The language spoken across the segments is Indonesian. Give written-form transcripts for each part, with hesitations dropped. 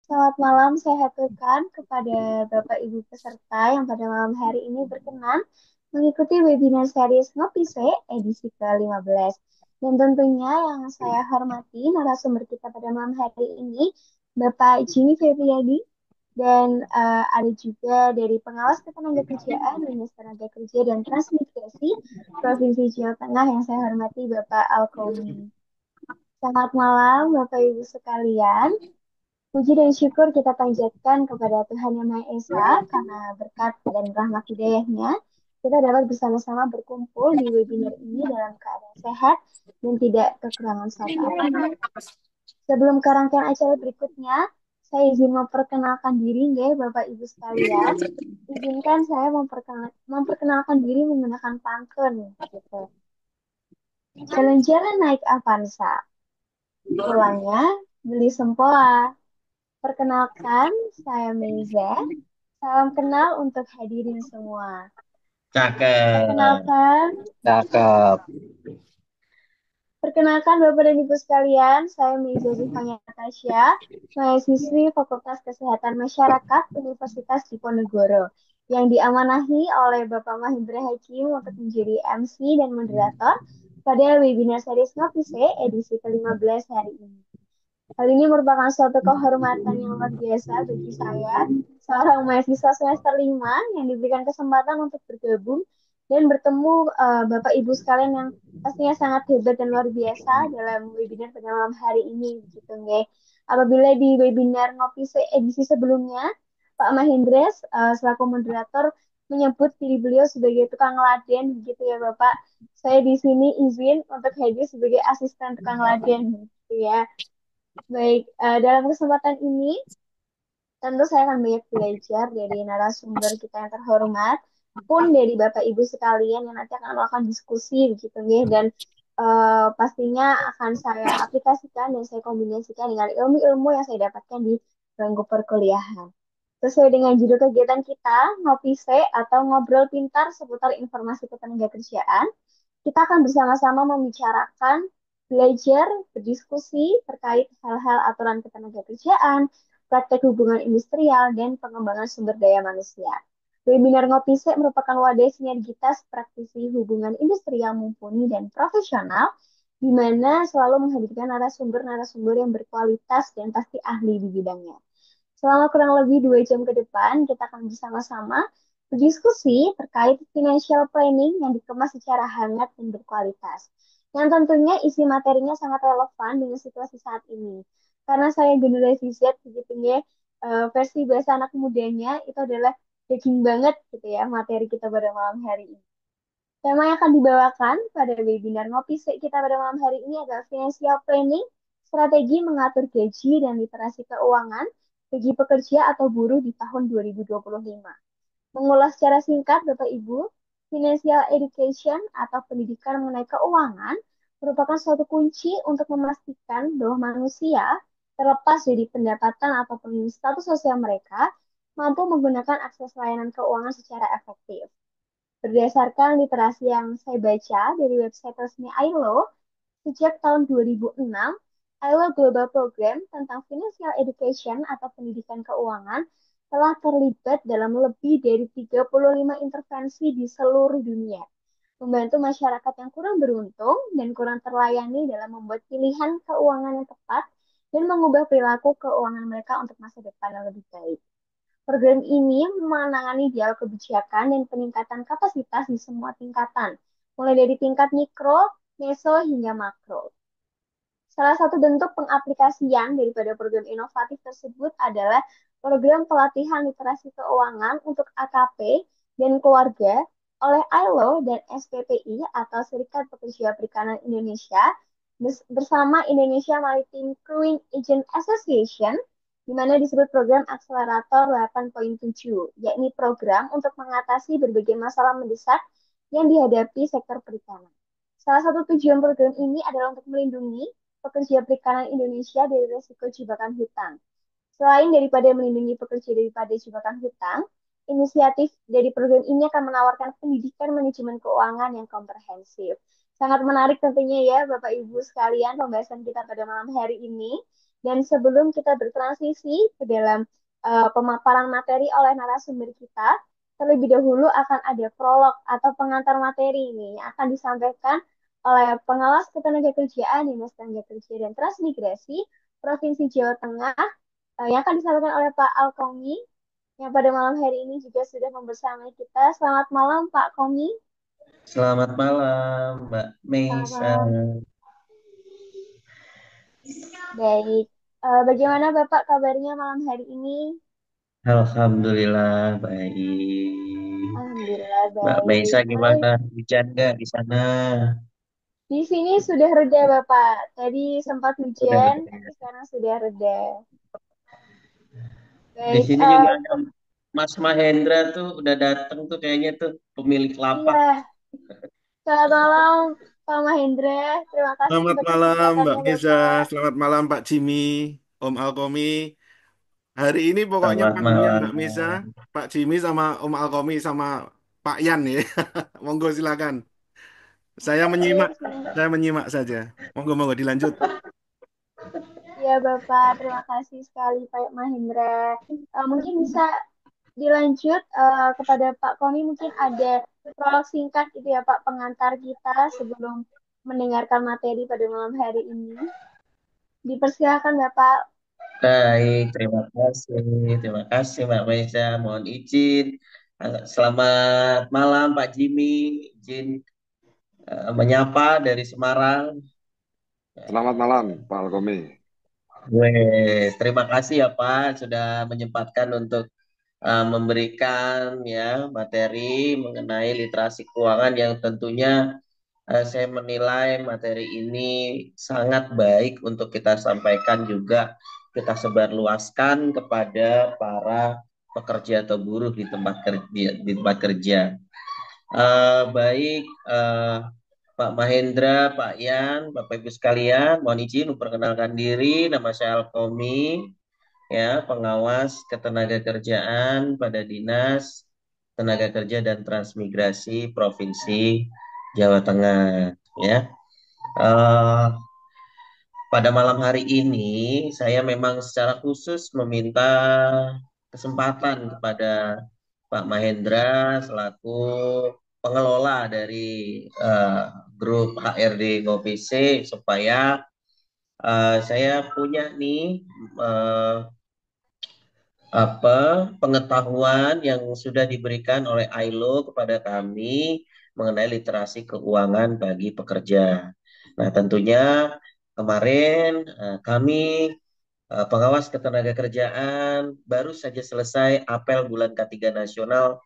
Selamat malam, saya haturkan kepada Bapak Ibu peserta yang pada malam hari ini berkenan mengikuti webinar series Ngopise edisi ke-15. Dan tentunya yang saya hormati narasumber kita pada malam hari ini, Bapak Jimmy Febriadi, dan ada juga dari Pengawas Ketenagakerjaan, Dinas Tenaga Kerja dan Transmigrasi, Provinsi Jawa Tengah yang saya hormati Bapak Alkomi. Selamat malam Bapak Ibu sekalian. Puji dan syukur kita panjatkan kepada Tuhan Yang Maha Esa karena berkat dan rahmat hidayahnya kita dapat bersama-sama berkumpul di webinar ini dalam keadaan sehat dan tidak kekurangan suatu apapun. Sebelum ke rangkaian acara berikutnya, saya izin memperkenalkan diri ya Bapak Ibu sekalian. Izinkan saya memperkenalkan diri menggunakan pantun gitu. Jalan-jalan naik Avanza, pulangnya beli sempoa. Perkenalkan, saya Meiza. Salam kenal untuk hadirin semua. Cakep, Perkenalkan, cakep. perkenalkan Bapak dan Ibu sekalian, saya Meiza Zufanya Natasha, mahasiswi Fakultas Kesehatan Masyarakat Universitas Diponegoro, yang diamanahi oleh Bapak Mahendra Hakim untuk menjadi MC dan moderator pada webinar series Ngopise edisi ke-15 hari ini. Hal ini merupakan suatu kehormatan yang luar biasa bagi saya, seorang mahasiswa semester 5 yang diberikan kesempatan untuk bergabung dan bertemu Bapak Ibu sekalian yang pastinya sangat hebat dan luar biasa dalam webinar pada malam hari ini gitu nggih. Apabila di webinar Ngopi edisi sebelumnya, Pak Mahendres selaku moderator menyebut diri beliau sebagai tukang laden gitu ya Bapak. Saya di sini izin untuk hadir sebagai asisten tukang laden gitu ya. Baik, dalam kesempatan ini tentu saya akan banyak belajar dari narasumber kita yang terhormat, pun dari Bapak Ibu sekalian yang nanti akan melakukan diskusi begitu ya, dan pastinya akan saya aplikasikan dan saya kombinasikan dengan ilmu-ilmu yang saya dapatkan di bangku perkuliahan. Sesuai dengan judul kegiatan kita, Ngopi Se atau Ngobrol Pintar seputar informasi ketenagakerjaan, kita akan bersama-sama membicarakan, belajar, berdiskusi terkait hal-hal aturan ketenagakerjaan, praktek hubungan industrial, dan pengembangan sumber daya manusia. Webinar Ngopi merupakan wadah sinergitas praktisi hubungan industrial mumpuni dan profesional, di mana selalu menghadirkan narasumber-narasumber yang berkualitas dan pasti ahli di bidangnya. Selama kurang lebih 2 jam ke depan, kita akan bersama-sama berdiskusi terkait financial planning yang dikemas secara hangat dan berkualitas. Yang tentunya isi materinya sangat relevan dengan situasi saat ini. Karena saya generasi Z, begitu ya, versi bahasa anak mudanya itu adalah daging banget gitu ya materi kita pada malam hari ini. Tema yang akan dibawakan pada webinar Ngopi kita pada malam hari ini adalah financial planning, strategi mengatur gaji dan literasi keuangan bagi pekerja atau buruh di tahun 2025. Mengulas secara singkat, Bapak Ibu, financial education atau pendidikan mengenai keuangan merupakan suatu kunci untuk memastikan bahwa manusia, terlepas dari pendapatan ataupun status sosial mereka, mampu menggunakan akses layanan keuangan secara efektif. Berdasarkan literasi yang saya baca dari website resmi ILO, sejak tahun 2006, ILO Global Program tentang Financial Education atau pendidikan keuangan telah terlibat dalam lebih dari 35 intervensi di seluruh dunia, membantu masyarakat yang kurang beruntung dan kurang terlayani dalam membuat pilihan keuangan yang tepat dan mengubah perilaku keuangan mereka untuk masa depan yang lebih baik. Program ini menangani dialog kebijakan dan peningkatan kapasitas di semua tingkatan, mulai dari tingkat mikro, meso, hingga makro. Salah satu bentuk pengaplikasian daripada program inovatif tersebut adalah program pelatihan literasi keuangan untuk AKP dan keluarga oleh ILO dan SPPI atau Serikat Pekerja Perikanan Indonesia bersama Indonesia Maritime Crewing Agent Association, di mana disebut program Akselerator 8.7, yakni program untuk mengatasi berbagai masalah mendesak yang dihadapi sektor perikanan. Salah satu tujuan program ini adalah untuk melindungi pekerja perikanan Indonesia dari risiko jebakan hutang. Selain daripada melindungi pekerja daripada jebakan hutang, inisiatif dari program ini akan menawarkan pendidikan manajemen keuangan yang komprehensif. Sangat menarik tentunya ya Bapak Ibu sekalian pembahasan kita pada malam hari ini. Dan sebelum kita bertransisi ke dalam pemaparan materi oleh narasumber kita, terlebih dahulu akan ada prolog atau pengantar materi ini yang akan disampaikan oleh Pengawas Ketenagakerjaan Dinas Tenaga Kerja dan Transmigrasi Provinsi Jawa Tengah yang akan disampaikan oleh Pak Alkomi yang pada malam hari ini juga sudah membersamai kita. Selamat malam Pak Komi. Selamat malam, Mbak Selamat Meisa. malam. Baik. Bagaimana Bapak kabarnya malam hari ini? Alhamdulillah baik. Alhamdulillah Mbak Meisa baik. gimana? Hujan nggak di sana? Di sini sudah reda Bapak. Tadi sempat Udah hujan, udah. tapi sekarang sudah reda. Di Baik. sini juga ada Mas Mahendra tuh udah datang tuh kayaknya tuh pemilik lapak. Iya. Selamat malam Pak Mahendra. Terima kasih Selamat untuk malam Mbak kesempatannya Nisa, Bapak. selamat malam Pak Jimmy, Om Alkomi. Hari ini pokoknya Selamat panggilnya malam. Mbak Nisa, Pak Jimmy sama Om Alkomi sama Pak Yan ya. Monggo silakan. Saya menyimak, Oke, siap. saya menyimak saja. Monggo monggo dilanjut. Ya Bapak, terima kasih sekali Pak Mahendra. Mungkin bisa dilanjut kepada Pak Koni, mungkin ada prolog singkat gitu ya Pak pengantar kita sebelum mendengarkan materi pada malam hari ini. Dipersilakan Bapak. Baik, terima kasih. Terima kasih Mbak Meisa. Mohon izin. Selamat malam Pak Jimmy. Izin menyapa dari Semarang. Selamat malam, Pak Alkomi. Terima kasih ya Pak sudah menyempatkan untuk memberikan ya materi mengenai literasi keuangan yang tentunya saya menilai materi ini sangat baik untuk kita sampaikan juga kita sebarluaskan kepada para pekerja atau buruh di tempat kerja baik Pak Mahendra, Pak Yan, Bapak Ibu sekalian, mohon izin memperkenalkan diri. Nama saya Alkomi, ya, pengawas ketenagakerjaan pada Dinas Tenaga Kerja dan Transmigrasi Provinsi Jawa Tengah. Ya, Eh, pada malam hari ini saya memang secara khusus meminta kesempatan kepada Pak Mahendra selaku pengelola dari eh, grup HRD Ngopi C supaya saya punya nih eh, pengetahuan yang sudah diberikan oleh ILO kepada kami mengenai literasi keuangan bagi pekerja. Nah, tentunya kemarin kami pengawas ketenagakerjaan baru saja selesai apel bulan K3 nasional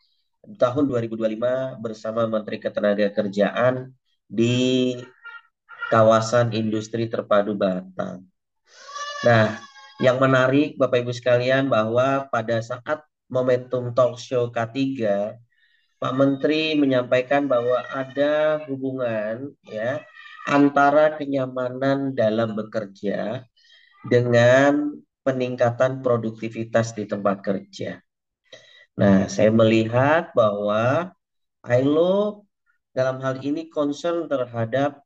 tahun 2025 bersama Menteri Ketenagakerjaan di kawasan industri terpadu Batam. Nah, yang menarik Bapak Ibu sekalian bahwa pada saat momentum talk show K3, Pak Menteri menyampaikan bahwa ada hubungan ya antara kenyamanan dalam bekerja dengan peningkatan produktivitas di tempat kerja. Nah, saya melihat bahwa ILO dalam hal ini concern terhadap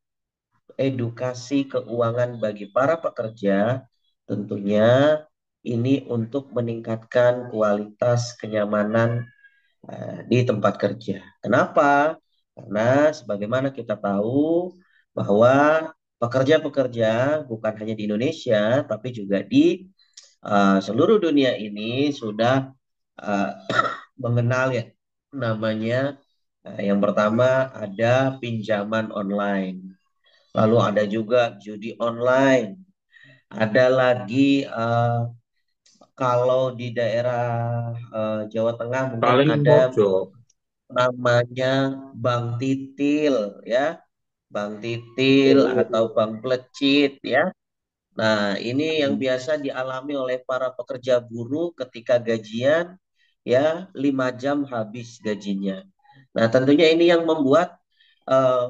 edukasi keuangan bagi para pekerja, tentunya ini untuk meningkatkan kualitas kenyamanan di tempat kerja. Kenapa? Karena sebagaimana kita tahu bahwa pekerja-pekerja bukan hanya di Indonesia, tapi juga di seluruh dunia ini sudah uh, mengenal ya namanya yang pertama ada pinjaman online. Lalu ada juga judi online. Ada lagi kalau di daerah Jawa Tengah mungkin Paling ada pojok. namanya Bank Titil ya, Bank Titil atau Bank Plecit ya. Nah, ini yang biasa dialami oleh para pekerja buruh ketika gajian ya 5 jam habis gajinya. Nah, tentunya ini yang membuat eh,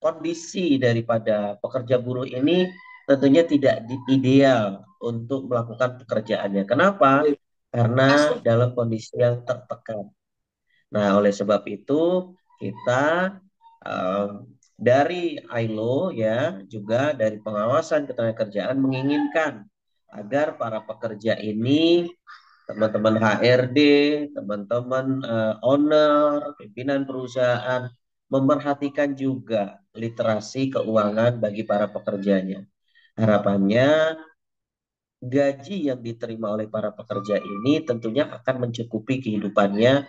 kondisi daripada pekerja buruh ini tentunya tidak ideal untuk melakukan pekerjaannya. Kenapa? Karena dalam kondisi yang tertekan. Nah, oleh sebab itu kita eh, dari ILO ya juga dari pengawasan ketenagakerjaan menginginkan agar para pekerja ini, teman-teman HRD, teman-teman owner, pimpinan perusahaan, memperhatikan juga literasi keuangan bagi para pekerjanya. Harapannya gaji yang diterima oleh para pekerja ini tentunya akan mencukupi kehidupannya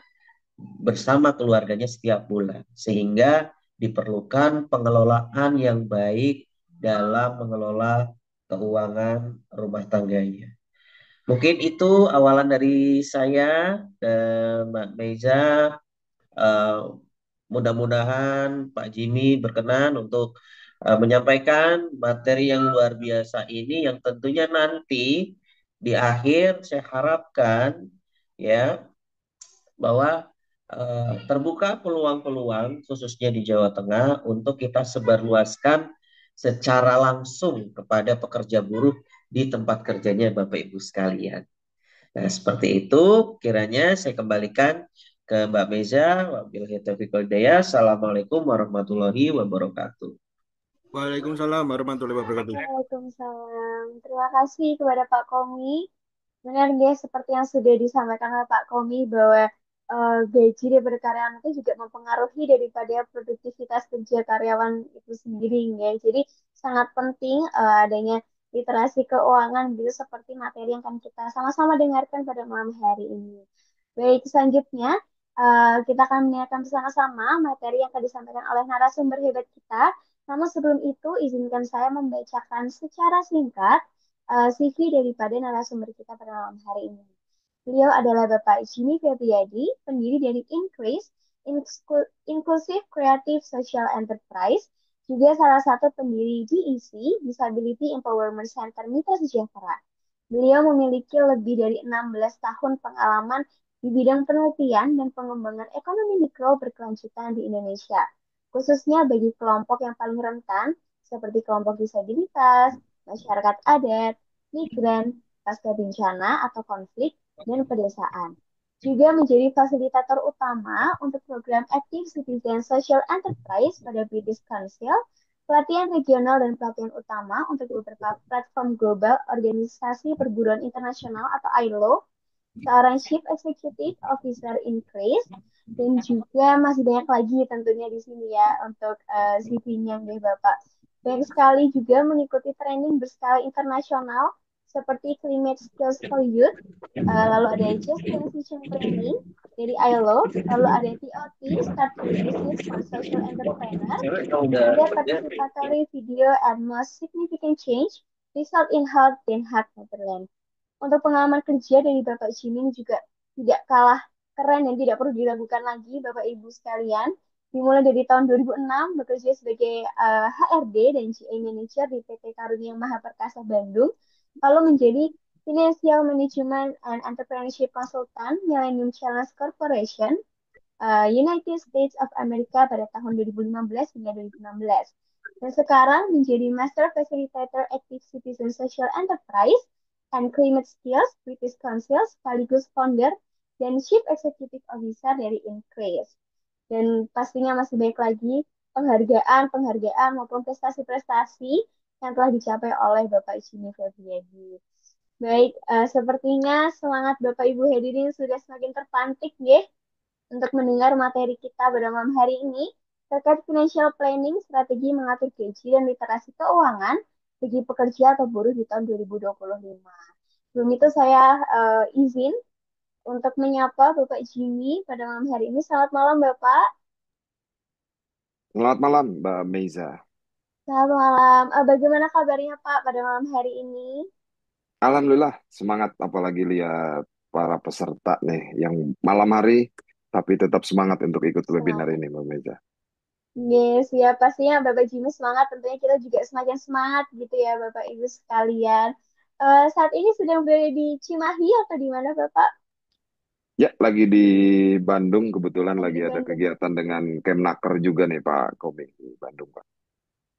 bersama keluarganya setiap bulan, sehingga diperlukan pengelolaan yang baik dalam mengelola keuangan rumah tangganya. Mungkin itu awalan dari saya, Mbak Meiza. Eh, Mudah-mudahan Pak Jimmy berkenan untuk menyampaikan materi yang luar biasa ini, yang tentunya nanti di akhir saya harapkan ya bahwa terbuka peluang-peluang khususnya di Jawa Tengah untuk kita sebarluaskan secara langsung kepada pekerja buruh di tempat kerjanya Bapak Ibu sekalian. Nah, seperti itu kiranya saya kembalikan ke Mbak Meza. Wabillahi taufiq wal hidayah. Assalamualaikum warahmatullahi wabarakatuh. Waalaikumsalam warahmatullahi wabarakatuh. Waalaikumsalam. Terima kasih kepada Pak Komi. Benar dia seperti yang sudah disampaikan oleh Pak Komi bahwa gaji daripada karyawan itu juga mempengaruhi daripada produktivitas kerja karyawan itu sendiri ya. Jadi sangat penting adanya literasi keuangan gitu seperti materi yang akan kita sama-sama dengarkan pada malam hari ini. Baik, selanjutnya kita akan mendengarkan bersama-sama materi yang akan disampaikan oleh narasumber hebat kita. Namun sebelum itu, izinkan saya membacakan secara singkat CV daripada narasumber kita pada malam hari ini. Beliau adalah Bapak Jimmy Febriadi, pendiri dari Increase, Inclusive Creative Social Enterprise, juga salah satu pendiri DEC, Disability Empowerment Center Mitra Sejahtera. Beliau memiliki lebih dari 16 tahun pengalaman di bidang penelitian dan pengembangan ekonomi mikro berkelanjutan di Indonesia, khususnya bagi kelompok yang paling rentan, seperti kelompok disabilitas, masyarakat adat, migran, pasca bencana atau konflik, dan pedesaan. Juga menjadi fasilitator utama untuk program Active Citizen Social Enterprise pada British Council, pelatihan regional dan pelatihan utama untuk beberapa platform global organisasi perguruan internasional atau ILO, seorang Chief Executive Officer Increase, dan juga masih banyak lagi tentunya di sini ya untuk CV-nya deh Bapak. Banyak sekali juga mengikuti training berskala internasional seperti Climate Skills for Youth, lalu ada Just Transition Training dari ILO, lalu ada TOT, Start Your Business for Social Entrepreneur, ada Participatory Video and Most Significant Change, Result in Health dan Heart Netherlands. Untuk pengalaman kerja dari Bapak Jimin juga tidak kalah keren dan tidak perlu diragukan lagi Bapak Ibu sekalian. Dimulai dari tahun 2006 bekerja sebagai HRD dan GA Manager di PT Karunia Maha Perkasa Bandung, lalu menjadi Financial Management and Entrepreneurship Consultant Millennium Challenge Corporation United States of America pada tahun 2015 hingga 2016. Dan sekarang menjadi Master Facilitator Active Citizen Social Enterprise and Climate Skills British Council sekaligus founder dan Chief Executive Officer dari Increase. Dan pastinya masih banyak lagi penghargaan maupun prestasi-prestasi yang telah dicapai oleh Bapak Jimmy Febriadi. Baik, sepertinya semangat Bapak Ibu hadirin sudah semakin terpantik ya untuk mendengar materi kita pada malam hari ini terkait financial planning, strategi mengatur gaji dan literasi keuangan bagi pekerja atau buruh di tahun 2025. Sebelum itu saya izin untuk menyapa Bapak Jimmy pada malam hari ini. Selamat malam Bapak. Selamat malam, Mbak Meiza. Selamat malam. Bagaimana kabarnya Pak pada malam hari ini? Alhamdulillah, semangat apalagi lihat para peserta nih yang malam hari, tapi tetap semangat untuk ikut webinar Semangat. ini, Mbak Meiza. Yes, ya pastinya Bapak Jimmy semangat, tentunya kita juga semakin semangat gitu ya Bapak Ibu sekalian. Saat ini sedang berada di Cimahi atau di mana Bapak? Ya, lagi di Bandung, kebetulan Lagi lagi di ada Bandung. kegiatan dengan Kemnaker juga nih, Pak Koming, di Bandung, Pak.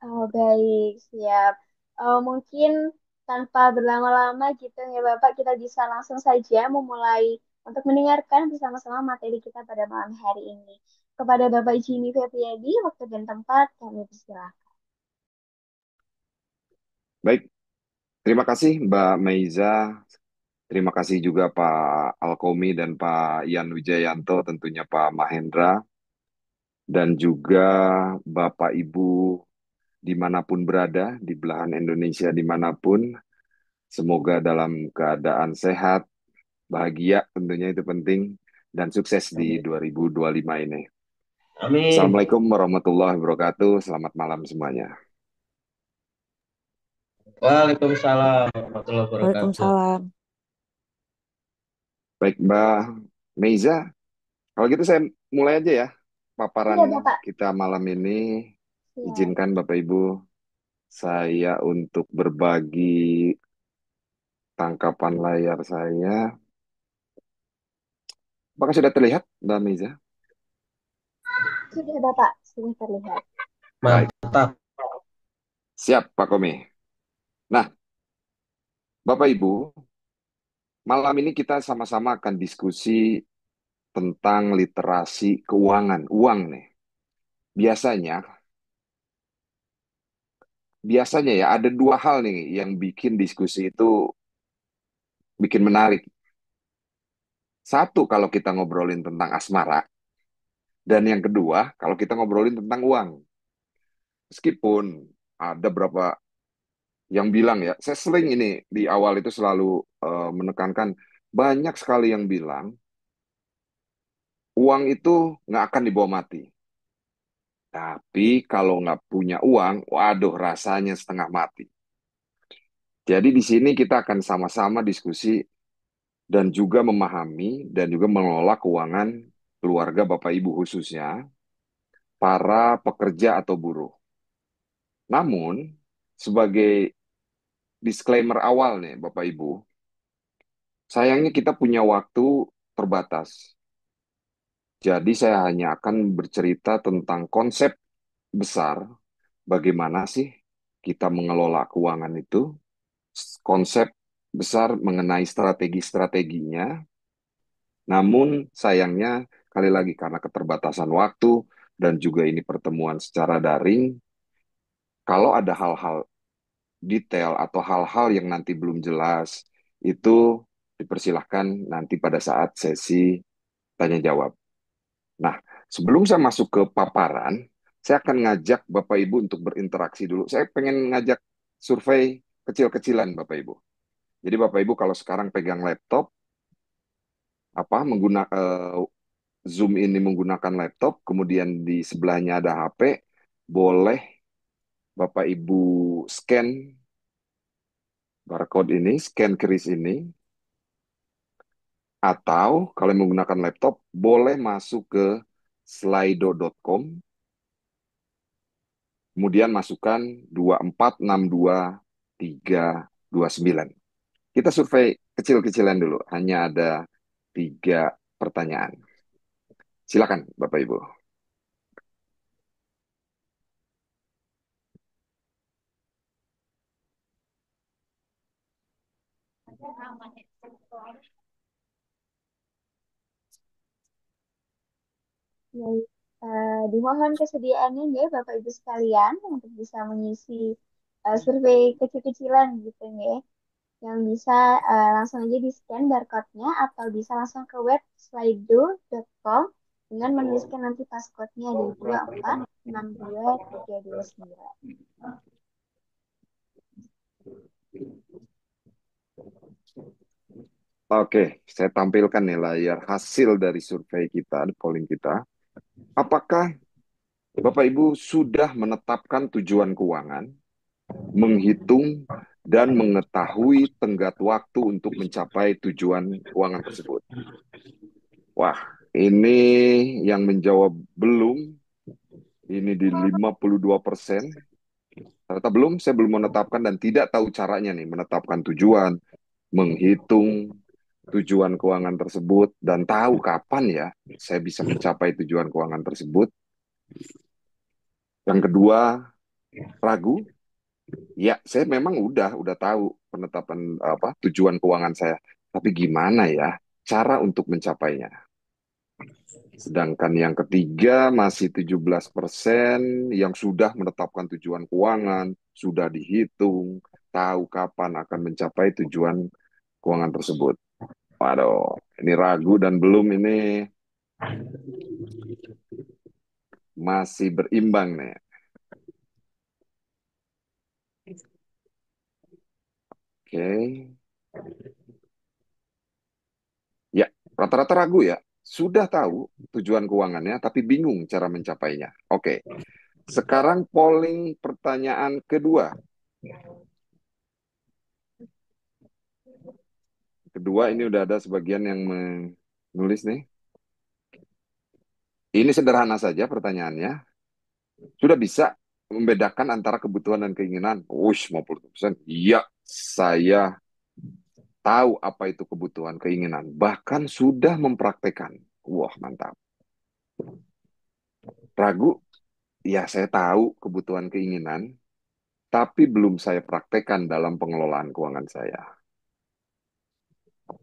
Oh, baik, siap. Mungkin tanpa berlama-lama gitu ya Bapak, kita bisa langsung saja memulai untuk mendengarkan bersama-sama materi kita pada malam hari ini. Kepada Bapak Jimmy Febriadi, waktu dan tempat kami persilahkan. Baik, Terima kasih Mbak Meiza. Terima kasih juga Pak Alkomi dan Pak Yan Wijayanto, tentunya Pak Mahendra, dan juga Bapak Ibu dimanapun berada, di belahan Indonesia dimanapun. Semoga dalam keadaan sehat, bahagia tentunya itu penting, dan sukses di Amin. 2025 ini. Amin. Assalamualaikum warahmatullahi wabarakatuh. Selamat malam semuanya. Waalaikumsalam warahmatullahi wabarakatuh. Waalaikumsalam. Baik, Mbak Meiza, kalau gitu saya mulai aja ya Iya, paparan Bapak. kita malam ini. Siap. Izinkan Bapak Ibu saya untuk berbagi tangkapan layar saya. Apakah sudah terlihat, Mbak Meiza? Sudah, Bapak. Sudah terlihat. Baik, Mantap. siap Pak Komi. Nah, Bapak Ibu, malam ini kita sama-sama akan diskusi tentang literasi keuangan, uang nih. Biasanya, biasanya ya ada dua hal nih yang bikin diskusi itu bikin menarik. Satu kalau kita ngobrolin tentang asmara, dan yang kedua kalau kita ngobrolin tentang uang. Meskipun ada berapa yang bilang ya, saya sering ini di awal itu selalu menekankan banyak sekali yang bilang uang itu nggak akan dibawa mati. Tapi kalau nggak punya uang, waduh rasanya setengah mati. Jadi di sini kita akan sama-sama diskusi dan juga memahami dan juga mengelola keuangan keluarga Bapak Ibu khususnya para pekerja atau buruh. Namun, sebagai disclaimer awal nih Bapak Ibu, sayangnya kita punya waktu terbatas. Jadi saya hanya akan bercerita tentang konsep besar, bagaimana sih kita mengelola keuangan itu, konsep besar mengenai strategi-strateginya. Namun sayangnya, kali lagi karena keterbatasan waktu dan juga ini pertemuan secara daring, kalau ada hal-hal detail atau hal-hal yang nanti belum jelas, itu dipersilahkan nanti pada saat sesi tanya jawab. Nah, sebelum saya masuk ke paparan, saya akan ngajak Bapak Ibu untuk berinteraksi dulu. Saya pengen ngajak survei kecil-kecilan Bapak Ibu. Jadi Bapak Ibu kalau sekarang pegang laptop, menggunakan Zoom ini menggunakan laptop, kemudian di sebelahnya ada HP, boleh Bapak Ibu scan barcode ini, scan kris ini, atau kalau menggunakan laptop, boleh masuk ke slido.com, kemudian masukkan 2462329. Kita survei kecil-kecilan dulu, hanya ada 3 pertanyaan. Silakan Bapak Ibu. Baik. Dimohon kesediaannya ya Bapak Ibu sekalian untuk bisa mengisi survei kecil-kecilan gitu ya. Yang bisa langsung aja di scan barcode-nya atau bisa langsung ke web slido.com dengan menuliskan nanti passcode-nya di 2462329. Oke, saya tampilkan nih layar hasil dari survei kita, polling kita. Apakah Bapak Ibu sudah menetapkan tujuan keuangan, menghitung, dan mengetahui tenggat waktu untuk mencapai tujuan keuangan tersebut? Wah, ini yang menjawab belum, ini di 52%. Ternyata belum, saya belum menetapkan dan tidak tahu caranya nih menetapkan tujuan, menghitung tujuan keuangan tersebut, dan tahu kapan ya saya bisa mencapai tujuan keuangan tersebut. Yang kedua, ragu. Ya, saya memang udah tahu penetapan tujuan keuangan saya, tapi gimana ya cara untuk mencapainya? Sedangkan yang ketiga masih 17% yang sudah menetapkan tujuan keuangan, sudah dihitung, tahu kapan akan mencapai tujuan keuangan tersebut. Waduh, ini ragu dan belum ini masih berimbang nih. Oke. Ya, rata-rata ragu ya. Sudah tahu tujuan keuangannya, tapi bingung cara mencapainya. Oke. Sekarang polling pertanyaan kedua. Kedua ini udah ada sebagian yang menulis nih. Ini sederhana saja pertanyaannya. Sudah bisa membedakan antara kebutuhan dan keinginan? Wush, 50%. Iya, saya tahu apa itu kebutuhan, keinginan. Bahkan sudah mempraktekkan. Wah, mantap. Ragu? Ya, saya tahu kebutuhan, keinginan, tapi belum saya praktekkan dalam pengelolaan keuangan saya.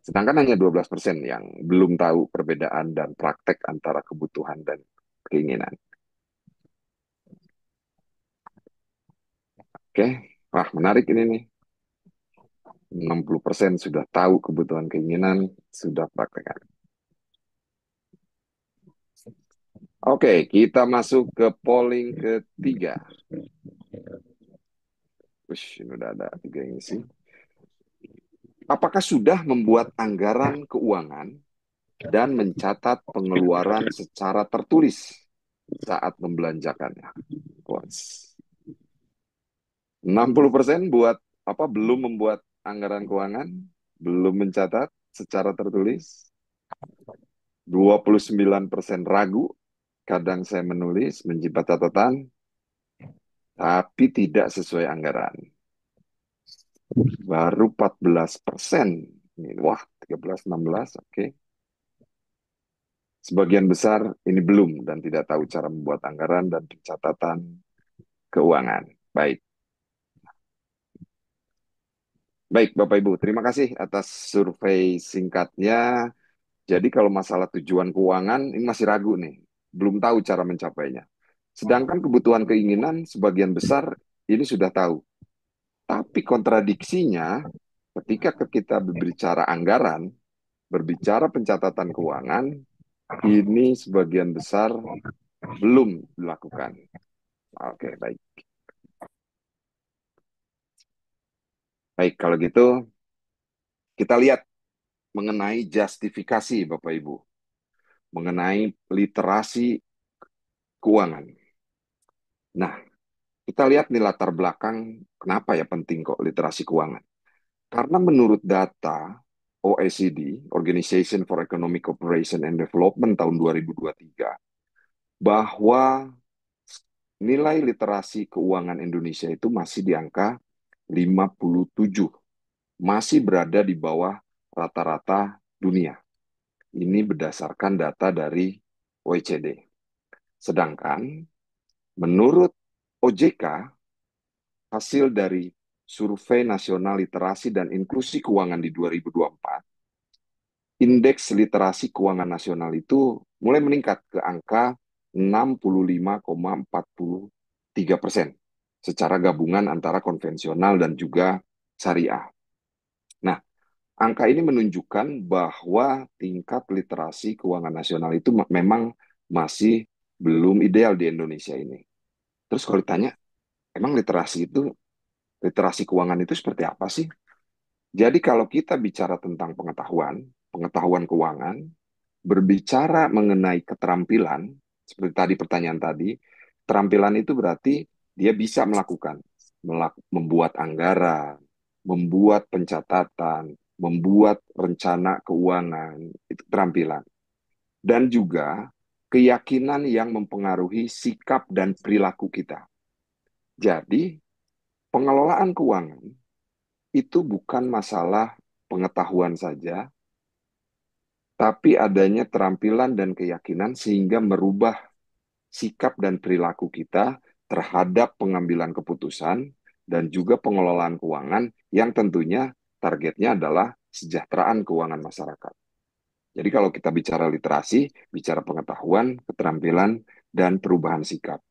Sedangkan hanya 12% yang belum tahu perbedaan dan praktek antara kebutuhan dan keinginan. Oke, wah menarik ini nih. 60% sudah tahu kebutuhan keinginan, sudah praktekkan. Oke, kita masuk ke polling ketiga. Ush, ini udah ada 3 yang isi. Apakah sudah membuat anggaran keuangan dan mencatat pengeluaran secara tertulis saat membelanjakannya? 60% buat apa? Belum membuat anggaran keuangan, belum mencatat secara tertulis. 29% ragu, kadang saya menulis, menyimpan catatan, tapi tidak sesuai anggaran. Baru 14%. Wah, 13, 16, oke. Sebagian besar ini belum dan tidak tahu cara membuat anggaran dan pencatatan keuangan. Baik. Baik, Bapak Ibu, terima kasih atas survei singkatnya. Jadi kalau masalah tujuan keuangan, ini masih ragu nih. Belum tahu cara mencapainya. Sedangkan kebutuhan keinginan, sebagian besar ini sudah tahu. Tapi kontradiksinya, ketika kita berbicara anggaran, berbicara pencatatan keuangan, ini sebagian besar belum dilakukan. Oke, baik. Baik, kalau gitu kita lihat mengenai justifikasi Bapak Ibu, mengenai literasi keuangan. Nah, kita lihat nih latar belakang kenapa ya penting kok literasi keuangan. Karena menurut data OECD, Organization for Economic Cooperation and Development tahun 2023, bahwa nilai literasi keuangan Indonesia itu masih di angka 57, masih berada di bawah rata-rata dunia. Ini berdasarkan data dari OECD. Sedangkan menurut OJK, hasil dari Survei Nasional Literasi dan Inklusi Keuangan di 2024, indeks literasi keuangan nasional itu mulai meningkat ke angka 65,43% secara gabungan antara konvensional dan juga syariah. Nah, angka ini menunjukkan bahwa tingkat literasi keuangan nasional itu memang masih belum ideal di Indonesia ini. Terus kalau ditanya, emang literasi keuangan itu seperti apa sih? Jadi kalau kita bicara tentang pengetahuan keuangan, berbicara mengenai keterampilan, seperti tadi pertanyaan tadi, keterampilan itu berarti dia bisa membuat anggaran, membuat pencatatan, membuat rencana keuangan, itu keterampilan. Dan juga keyakinan yang mempengaruhi sikap dan perilaku kita. Jadi, pengelolaan keuangan itu bukan masalah pengetahuan saja, tapi adanya keterampilan dan keyakinan sehingga merubah sikap dan perilaku kita terhadap pengambilan keputusan dan juga pengelolaan keuangan yang tentunya targetnya adalah kesejahteraan keuangan masyarakat. Jadi kalau kita bicara literasi, bicara pengetahuan, keterampilan, dan perubahan sikap.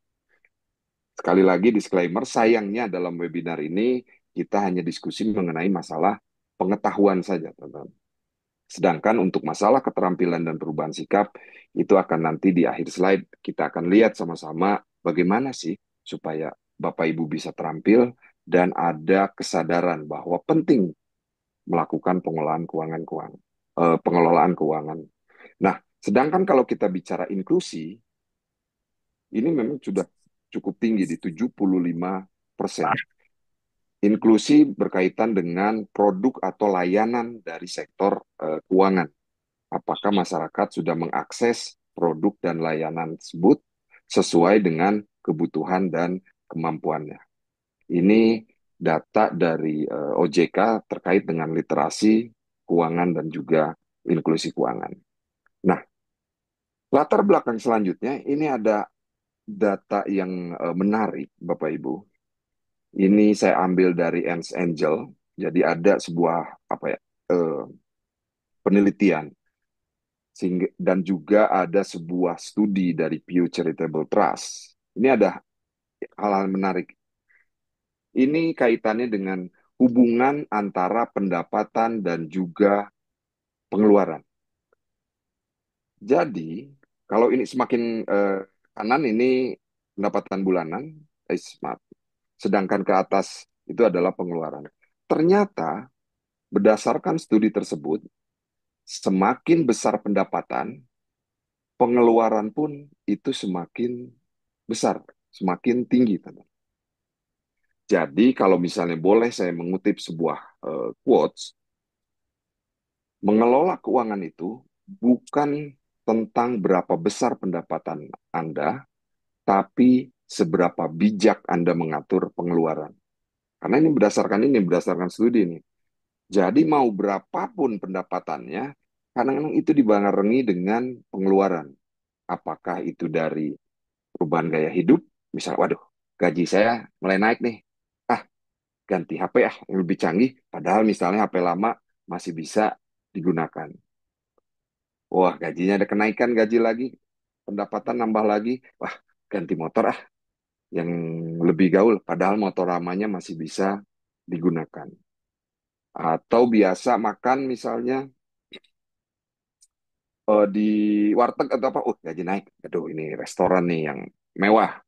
Sekali lagi disclaimer, sayangnya dalam webinar ini kita hanya diskusi mengenai masalah pengetahuan saja, teman-teman. Sedangkan untuk masalah keterampilan dan perubahan sikap, itu akan nanti di akhir slide kita akan lihat sama-sama bagaimana sih supaya Bapak Ibu bisa terampil dan ada kesadaran bahwa penting melakukan pengelolaan keuangan. Nah, sedangkan kalau kita bicara inklusi, ini memang sudah cukup tinggi di 75%. Inklusi berkaitan dengan produk atau layanan dari sektor keuangan. Apakah masyarakat sudah mengakses produk dan layanan tersebut sesuai dengan kebutuhan dan kemampuannya. Ini data dari OJK terkait dengan literasi keuangan dan juga inklusi keuangan. Nah, latar belakang selanjutnya ini ada data yang menarik, Bapak Ibu. Ini saya ambil dari Ernst Angel. Jadi ada sebuah penelitian dan juga ada sebuah studi dari Pew Charitable Trust. Ini ada hal-hal menarik. Ini kaitannya dengan hubungan antara pendapatan dan juga pengeluaran. Jadi, kalau ini semakin kanan ini pendapatan bulanan, maaf, sedangkan ke atas itu adalah pengeluaran. Ternyata, berdasarkan studi tersebut, semakin besar pendapatan, pengeluaran pun itu semakin besar, semakin tinggi. Jadi kalau misalnya boleh saya mengutip sebuah quotes, mengelola keuangan itu bukan tentang berapa besar pendapatan Anda, tapi seberapa bijak Anda mengatur pengeluaran. Karena ini berdasarkan studi ini. Jadi mau berapapun pendapatannya, kadang-kadang itu dibarengi dengan pengeluaran. Apakah itu dari perubahan gaya hidup, misal, waduh, gaji saya mulai naik nih, ah, ganti HP yang lebih canggih, padahal misalnya HP lama masih bisa digunakan. Wah, gajinya ada kenaikan gaji lagi, pendapatan nambah lagi, wah, ganti motor yang lebih gaul, padahal motor lamanya masih bisa digunakan. Atau biasa makan misalnya di warteg atau apa, gaji naik, aduh ini restoran nih yang mewah.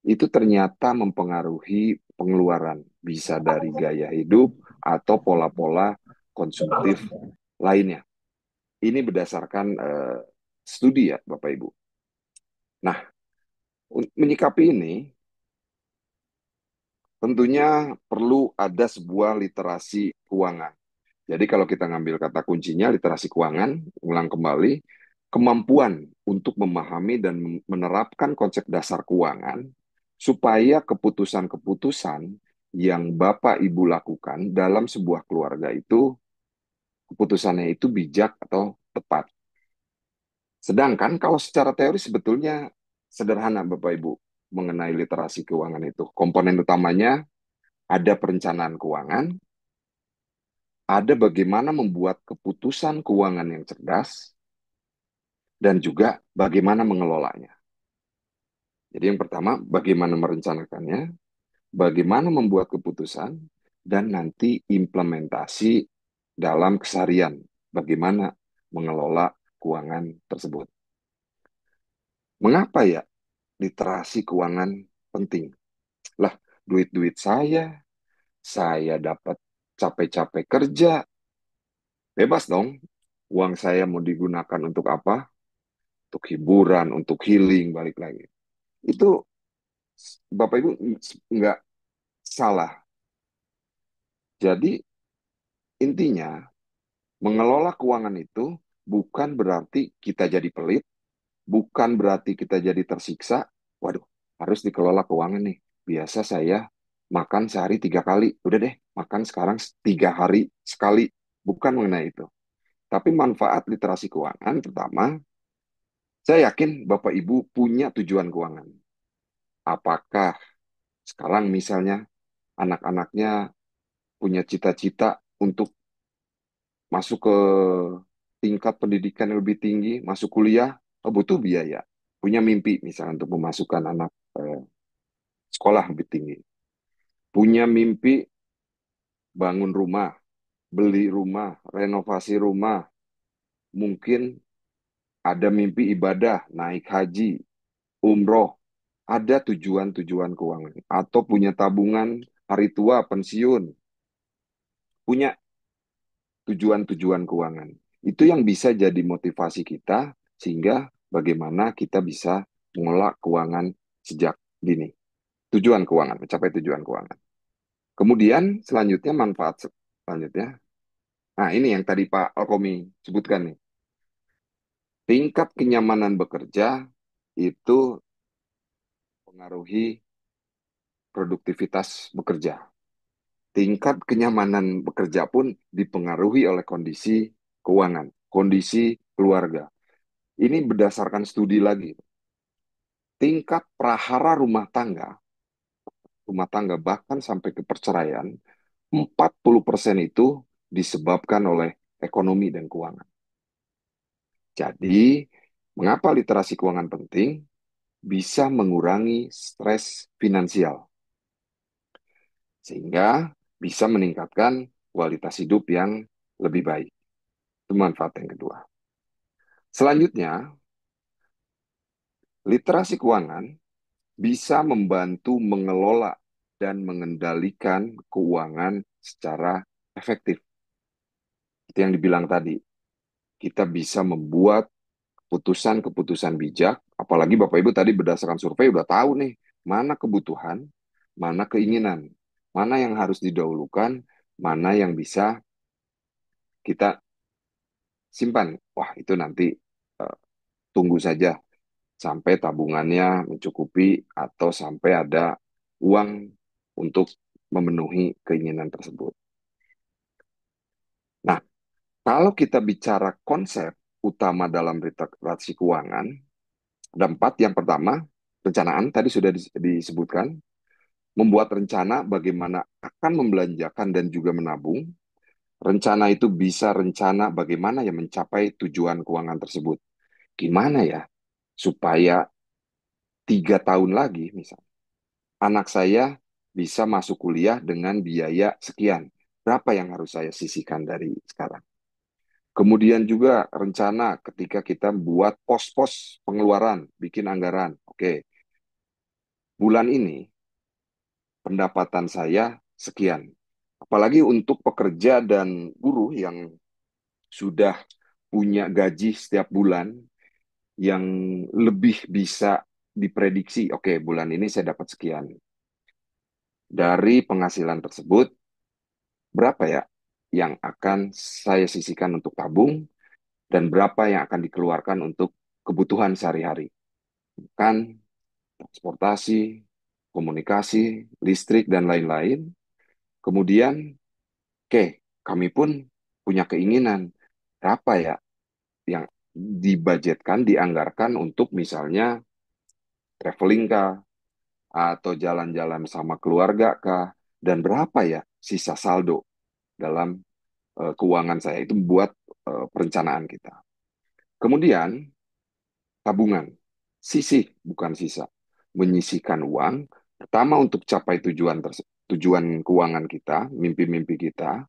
Itu ternyata mempengaruhi pengeluaran, bisa dari gaya hidup atau pola-pola konsumtif lainnya. Ini berdasarkan studi ya, Bapak Ibu. Nah, menyikapi ini, tentunya perlu ada sebuah literasi keuangan. Jadi kalau kita ngambil kata kuncinya, literasi keuangan, ulang kembali, kemampuan untuk memahami dan menerapkan konsep dasar keuangan, supaya keputusan-keputusan yang Bapak Ibu lakukan dalam sebuah keluarga itu, keputusannya itu bijak atau tepat. Sedangkan kalau secara teori sebetulnya sederhana Bapak Ibu mengenai literasi keuangan itu. Komponen utamanya ada perencanaan keuangan, ada bagaimana membuat keputusan keuangan yang cerdas, dan juga bagaimana mengelolanya. Jadi yang pertama, bagaimana merencanakannya, bagaimana membuat keputusan, dan nanti implementasi dalam keseharian, bagaimana mengelola keuangan tersebut. Mengapa ya literasi keuangan penting? Lah, duit-duit saya dapat capek-capek kerja, bebas dong. Uang saya mau digunakan untuk apa? Untuk hiburan, untuk healing, balik lagi. Itu Bapak Ibu nggak salah. Jadi intinya mengelola keuangan itu bukan berarti kita jadi pelit, bukan berarti kita jadi tersiksa. Waduh, harus dikelola keuangan nih. Biasa saya makan sehari 3 kali. Udah deh, makan sekarang 3 hari sekali. Bukan mengenai itu. Tapi manfaat literasi keuangan, pertama, saya yakin Bapak Ibu punya tujuan keuangan. Apakah sekarang misalnya anak-anaknya punya cita-cita untuk masuk ke tingkat pendidikan yang lebih tinggi, masuk kuliah, butuh biaya. Punya mimpi misalnya untuk memasukkan anak sekolah lebih tinggi. Punya mimpi bangun rumah, beli rumah, renovasi rumah, mungkin ada mimpi ibadah, naik haji, umroh, ada tujuan-tujuan keuangan, atau punya tabungan hari tua, pensiun, punya tujuan-tujuan keuangan. Itu yang bisa jadi motivasi kita, sehingga bagaimana kita bisa mengelola keuangan sejak dini. Tujuan keuangan, mencapai tujuan keuangan. Kemudian selanjutnya manfaat selanjutnya. Nah, ini yang tadi Pak Alkomi sebutkan nih. Tingkat kenyamanan bekerja itu mempengaruhi produktivitas bekerja. Tingkat kenyamanan bekerja pun dipengaruhi oleh kondisi keuangan, kondisi keluarga. Ini berdasarkan studi lagi. Tingkat prahara rumah tangga bahkan sampai ke perceraian, 40% itu disebabkan oleh ekonomi dan keuangan. Jadi, mengapa literasi keuangan penting? Bisa mengurangi stres finansial, sehingga bisa meningkatkan kualitas hidup yang lebih baik. Itu manfaat yang kedua. Selanjutnya, literasi keuangan bisa membantu mengelola dan mengendalikan keuangan secara efektif. Itu yang dibilang tadi. Kita bisa membuat keputusan-keputusan bijak, apalagi Bapak Ibu tadi berdasarkan survei udah tahu nih, mana kebutuhan, mana keinginan, mana yang harus didahulukan, mana yang bisa kita simpan. Wah, itu nanti tunggu saja sampai tabungannya mencukupi atau sampai ada uang untuk memenuhi keinginan tersebut. Nah, kalau kita bicara konsep utama dalam literasi keuangan, ada empat. Yang pertama, perencanaan tadi sudah disebutkan, membuat rencana bagaimana akan membelanjakan dan juga menabung. Rencana itu bisa rencana bagaimana ya mencapai tujuan keuangan tersebut. Gimana ya supaya 3 tahun lagi, misalnya, anak saya bisa masuk kuliah dengan biaya sekian. Berapa yang harus saya sisihkan dari sekarang? Kemudian juga rencana ketika kita buat pos-pos pengeluaran, bikin anggaran. Oke, bulan ini pendapatan saya sekian. Apalagi untuk pekerja dan buruh yang sudah punya gaji setiap bulan yang lebih bisa diprediksi, oke, bulan ini saya dapat sekian. Dari penghasilan tersebut, berapa ya yang akan saya sisihkan untuk tabung dan berapa yang akan dikeluarkan untuk kebutuhan sehari-hari. Kan, transportasi, komunikasi, listrik, dan lain-lain. Kemudian, oke, kami pun punya keinginan. Berapa ya yang dibudgetkan, dianggarkan untuk misalnya traveling kah, atau jalan-jalan sama keluarga kah, dan berapa ya sisa saldo dalam keuangan saya. Itu buat perencanaan kita. Kemudian, tabungan. Sisih, bukan sisa. Menyisihkan uang, pertama untuk capai tujuan keuangan kita, mimpi-mimpi kita,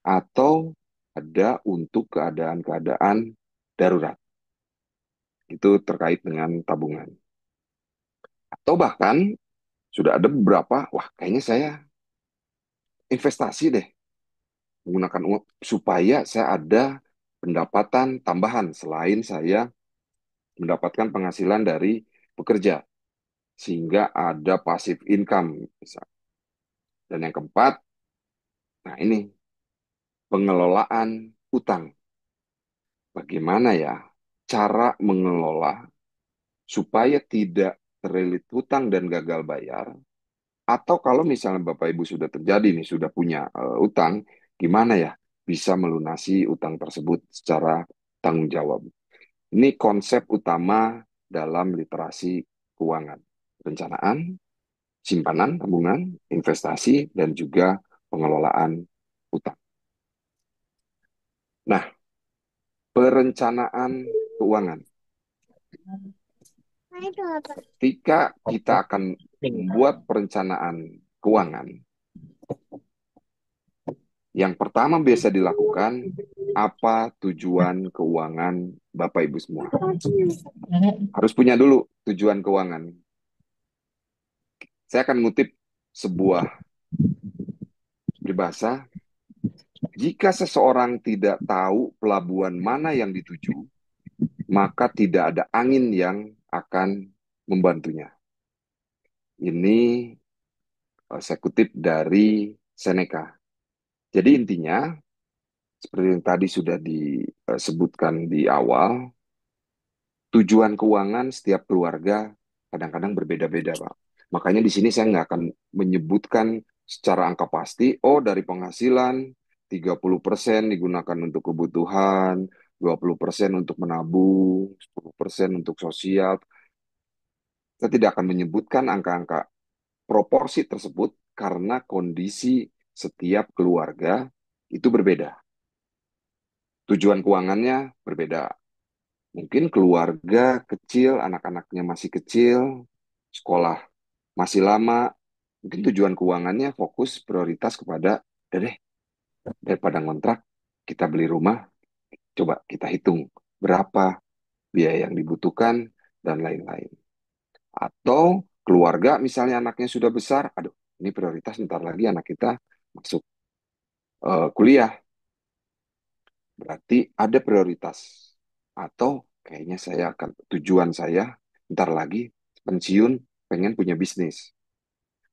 atau ada untuk keadaan-keadaan darurat. Itu terkait dengan tabungan. Atau bahkan sudah ada beberapa, wah kayaknya saya investasi deh, menggunakan uang supaya saya ada pendapatan tambahan selain saya mendapatkan penghasilan dari bekerja, sehingga ada passive income misalnya. Dan yang keempat, nah ini pengelolaan utang. Bagaimana ya cara mengelola supaya tidak terlilit hutang dan gagal bayar? Atau kalau misalnya Bapak Ibu sudah terjadi nih, sudah punya utang, gimana ya bisa melunasi utang tersebut secara tanggung jawab? Ini konsep utama dalam literasi keuangan. Perencanaan, simpanan, tabungan, investasi, dan juga pengelolaan utang. Nah, perencanaan keuangan. Ketika kita akan membuat perencanaan keuangan, Yang pertama biasa dilakukan, apa tujuan keuangan Bapak Ibu semua? Harus punya dulu tujuan keuangan. Saya akan ngutip sebuah peribahasa, jika seseorang tidak tahu pelabuhan mana yang dituju, maka tidak ada angin yang akan membantunya. Ini saya kutip dari Seneca. Jadi intinya, seperti yang tadi sudah disebutkan di awal, tujuan keuangan setiap keluarga kadang-kadang berbeda-beda, Pak. Makanya di sini saya nggak akan menyebutkan secara angka pasti, oh dari penghasilan 30% digunakan untuk kebutuhan, 20% untuk menabung, 10% untuk sosial. Saya tidak akan menyebutkan angka-angka proporsi tersebut karena kondisi setiap keluarga itu berbeda. Tujuan keuangannya berbeda. Mungkin keluarga kecil, anak-anaknya masih kecil, sekolah masih lama, mungkin tujuan keuangannya fokus prioritas kepada, "Udah deh, daripada ngontrak, kita beli rumah, coba kita hitung berapa biaya yang dibutuhkan, dan lain-lain." Atau keluarga misalnya anaknya sudah besar, aduh, ini prioritas ntar lagi anak kita masuk kuliah, berarti ada prioritas. Atau kayaknya tujuan saya ntar lagi pensiun pengen punya bisnis.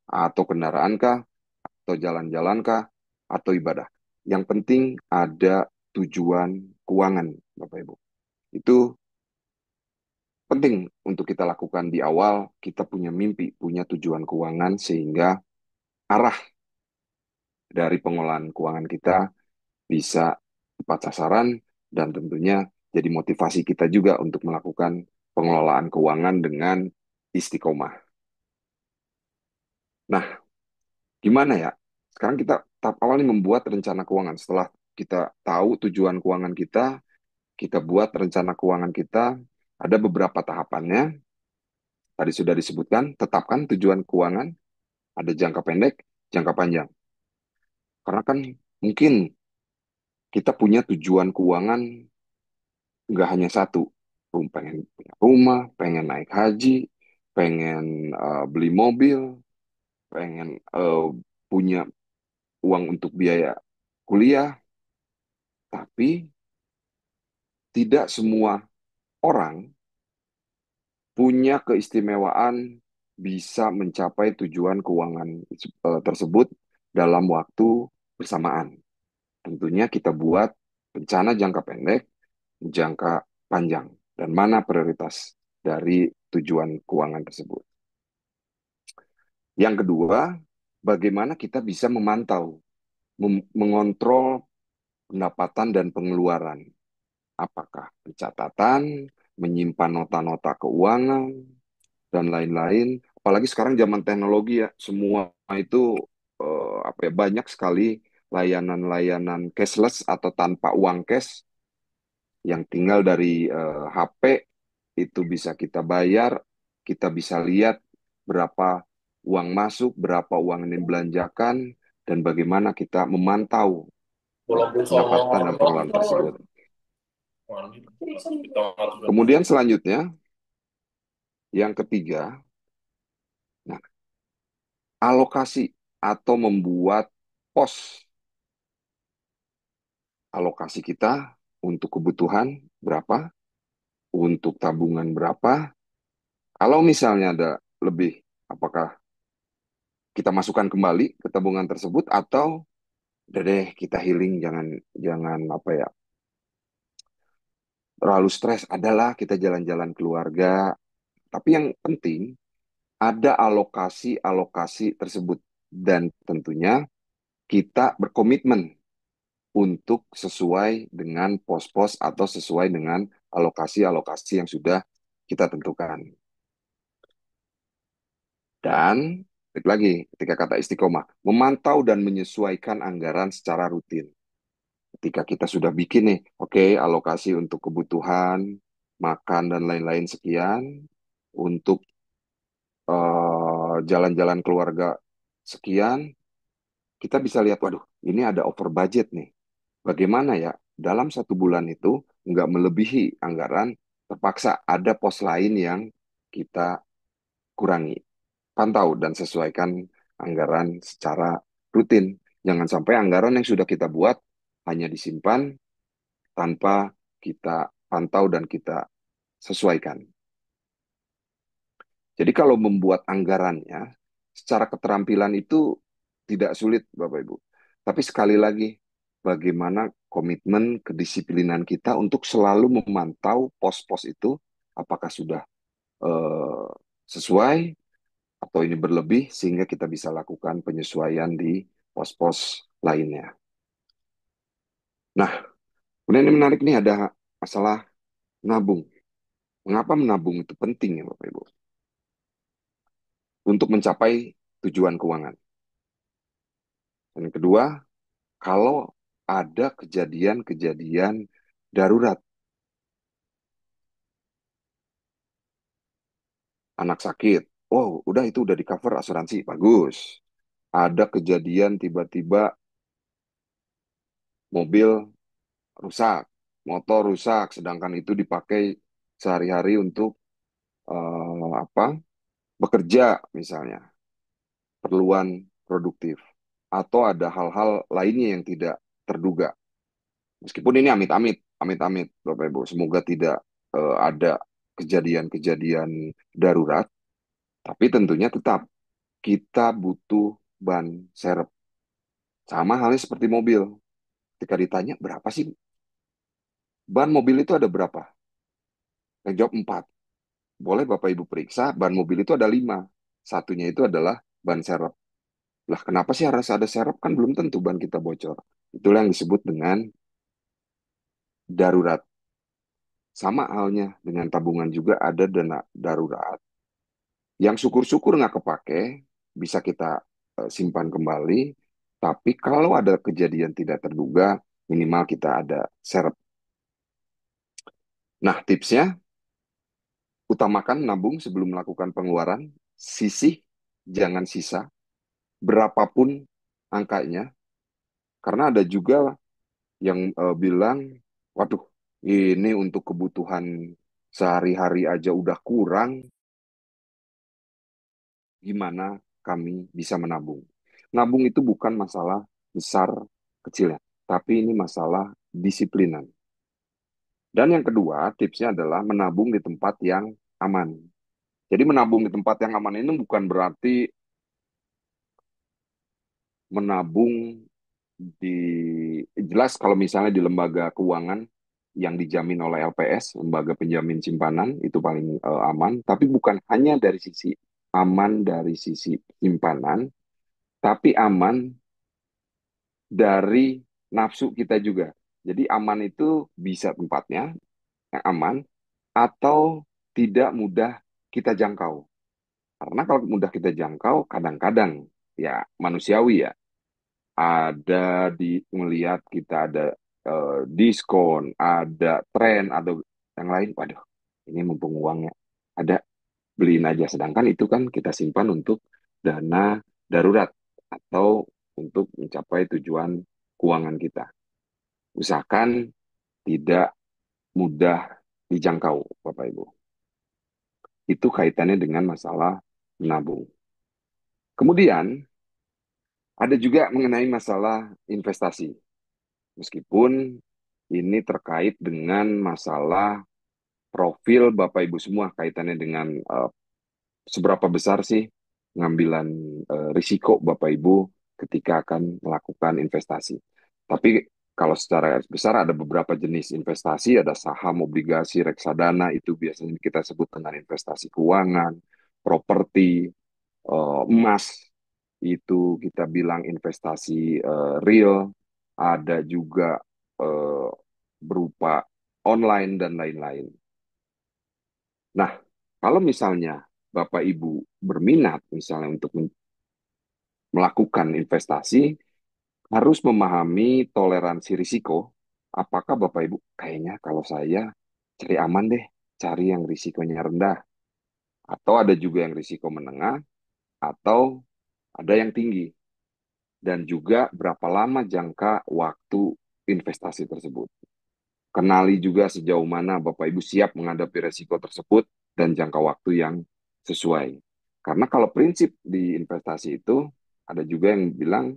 Atau kendaraan kah, atau jalan-jalan kah, atau ibadah. Yang penting ada tujuan keuangan, Bapak Ibu. Itu penting untuk kita lakukan di awal, kita punya mimpi, punya tujuan keuangan, sehingga arah dari pengelolaan keuangan kita bisa tepat sasaran, dan tentunya jadi motivasi kita juga untuk melakukan pengelolaan keuangan dengan istiqomah. Nah, gimana ya? Sekarang kita tahap awal ini membuat rencana keuangan. Setelah kita tahu tujuan keuangan kita buat rencana keuangan kita, ada beberapa tahapannya. Tadi sudah disebutkan, tetapkan tujuan keuangan, ada jangka pendek, jangka panjang. Karena kan mungkin kita punya tujuan keuangan nggak hanya satu. Pengen punya rumah, pengen naik haji, pengen beli mobil, pengen punya uang untuk biaya kuliah, tapi tidak semua orang punya keistimewaan bisa mencapai tujuan keuangan tersebut dalam waktu bersamaan. Tentunya kita buat rencana jangka pendek, jangka panjang, dan mana prioritas dari tujuan keuangan tersebut. Yang kedua, bagaimana kita bisa memantau, mengontrol pendapatan dan pengeluaran. Apakah pencatatan, menyimpan nota-nota keuangan, dan lain-lain. Apalagi sekarang zaman teknologi ya, semua itu banyak sekali layanan-layanan cashless atau tanpa uang cash yang tinggal dari HP itu bisa kita bayar, kita bisa lihat berapa uang masuk, berapa uang yang dibelanjakan, dan bagaimana kita memantau pendapatan dan pengeluaran tersebut. Kemudian selanjutnya, yang ketiga, nah, alokasi atau membuat pos alokasi kita untuk kebutuhan berapa, untuk tabungan berapa. Kalau misalnya ada lebih, apakah kita masukkan kembali ke tabungan tersebut, atau udah deh kita healing, jangan jangan terlalu stres. Adalah kita jalan-jalan keluarga, tapi yang penting ada alokasi-alokasi tersebut, dan tentunya kita berkomitmen untuk sesuai dengan pos-pos atau sesuai dengan alokasi-alokasi yang sudah kita tentukan. Dan lagi, ketika kata istiqomah, memantau dan menyesuaikan anggaran secara rutin. Ketika kita sudah bikin nih, oke, alokasi untuk kebutuhan, makan, dan lain-lain sekian, untuk jalan-jalan keluarga sekian, kita bisa lihat, waduh, ini ada over budget nih. Bagaimana ya? Dalam 1 bulan itu nggak melebihi anggaran, terpaksa ada pos lain yang kita kurangi. Pantau dan sesuaikan anggaran secara rutin. Jangan sampai anggaran yang sudah kita buat hanya disimpan tanpa kita pantau dan kita sesuaikan. Jadi kalau membuat anggarannya, secara keterampilan itu tidak sulit, Bapak Ibu. Tapi sekali lagi, bagaimana komitmen kedisiplinan kita untuk selalu memantau pos-pos itu, apakah sudah eh, sesuai atau ini berlebih, sehingga kita bisa lakukan penyesuaian di pos-pos lainnya. Nah, kemudian ini menarik nih, ada masalah nabung. Mengapa menabung itu penting ya Bapak Ibu? Untuk mencapai tujuan keuangan. Dan yang kedua, kalau ada kejadian-kejadian darurat, anak sakit, oh udah itu udah di cover asuransi, bagus. Ada kejadian tiba-tiba mobil rusak, motor rusak, sedangkan itu dipakai sehari-hari untuk apa? Bekerja misalnya, perluan produktif, atau ada hal-hal lainnya yang tidak terduga. Meskipun ini amit-amit, amit-amit, Bapak Ibu, semoga tidak ada kejadian-kejadian darurat, tapi tentunya tetap kita butuh ban serep. Sama halnya seperti mobil. Ketika ditanya berapa sih ban mobil itu ada berapa? Yang jawab 4. Boleh Bapak Ibu periksa, ban mobil itu ada 5. Satunya itu adalah ban serep. Lah kenapa sih harus ada serep? Kan belum tentu ban kita bocor. Itulah yang disebut dengan darurat. Sama halnya dengan tabungan juga ada dana darurat. Yang syukur-syukur nggak kepake, bisa kita simpan kembali. Tapi kalau ada kejadian tidak terduga, minimal kita ada serep. Nah, tipsnya, utamakan nabung sebelum melakukan pengeluaran. Sisih, jangan sisa. Berapapun angkanya. Karena ada juga yang bilang, waduh, ini untuk kebutuhan sehari-hari aja udah kurang, gimana kami bisa menabung? Nabung itu bukan masalah besar kecilnya, tapi ini masalah disiplinan. Dan yang kedua, tipsnya adalah menabung di tempat yang aman. Jadi menabung di tempat yang aman ini bukan berarti menabung di jelas kalau misalnya di lembaga keuangan yang dijamin oleh LPS, lembaga penjamin simpanan itu paling aman, tapi bukan hanya dari sisi aman dari sisi simpanan, tapi aman dari nafsu kita juga. Jadi aman itu bisa tempatnya yang aman atau tidak mudah kita jangkau. Karena kalau mudah kita jangkau, kadang-kadang ya manusiawi ya, ada di melihat kita ada diskon, ada tren, ada yang lain. Waduh, ini mumpung uangnya ada, beliin aja. Sedangkan itu kan kita simpan untuk dana darurat atau untuk mencapai tujuan keuangan kita. Usahakan tidak mudah dijangkau, Bapak Ibu. Itu kaitannya dengan masalah menabung. Kemudian, ada juga mengenai masalah investasi. Meskipun ini terkait dengan masalah profil Bapak Ibu semua, kaitannya dengan seberapa besar sih pengambilan risiko Bapak Ibu ketika akan melakukan investasi. Tapi kalau secara besar ada beberapa jenis investasi, ada saham, obligasi, reksadana, itu biasanya kita sebut dengan investasi keuangan, properti, emas, itu kita bilang investasi real, ada juga eh, berupa online dan lain-lain. Nah, kalau misalnya Bapak Ibu berminat misalnya untuk melakukan investasi, harus memahami toleransi risiko. Apakah Bapak Ibu, kayaknya kalau saya cari aman deh, cari yang risikonya rendah. Atau ada juga yang risiko menengah, atau ada yang tinggi. dan juga berapa lama jangka waktu investasi tersebut. Kenali juga sejauh mana Bapak Ibu siap menghadapi resiko tersebut dan jangka waktu yang sesuai. Karena kalau prinsip di investasi itu ada juga yang bilang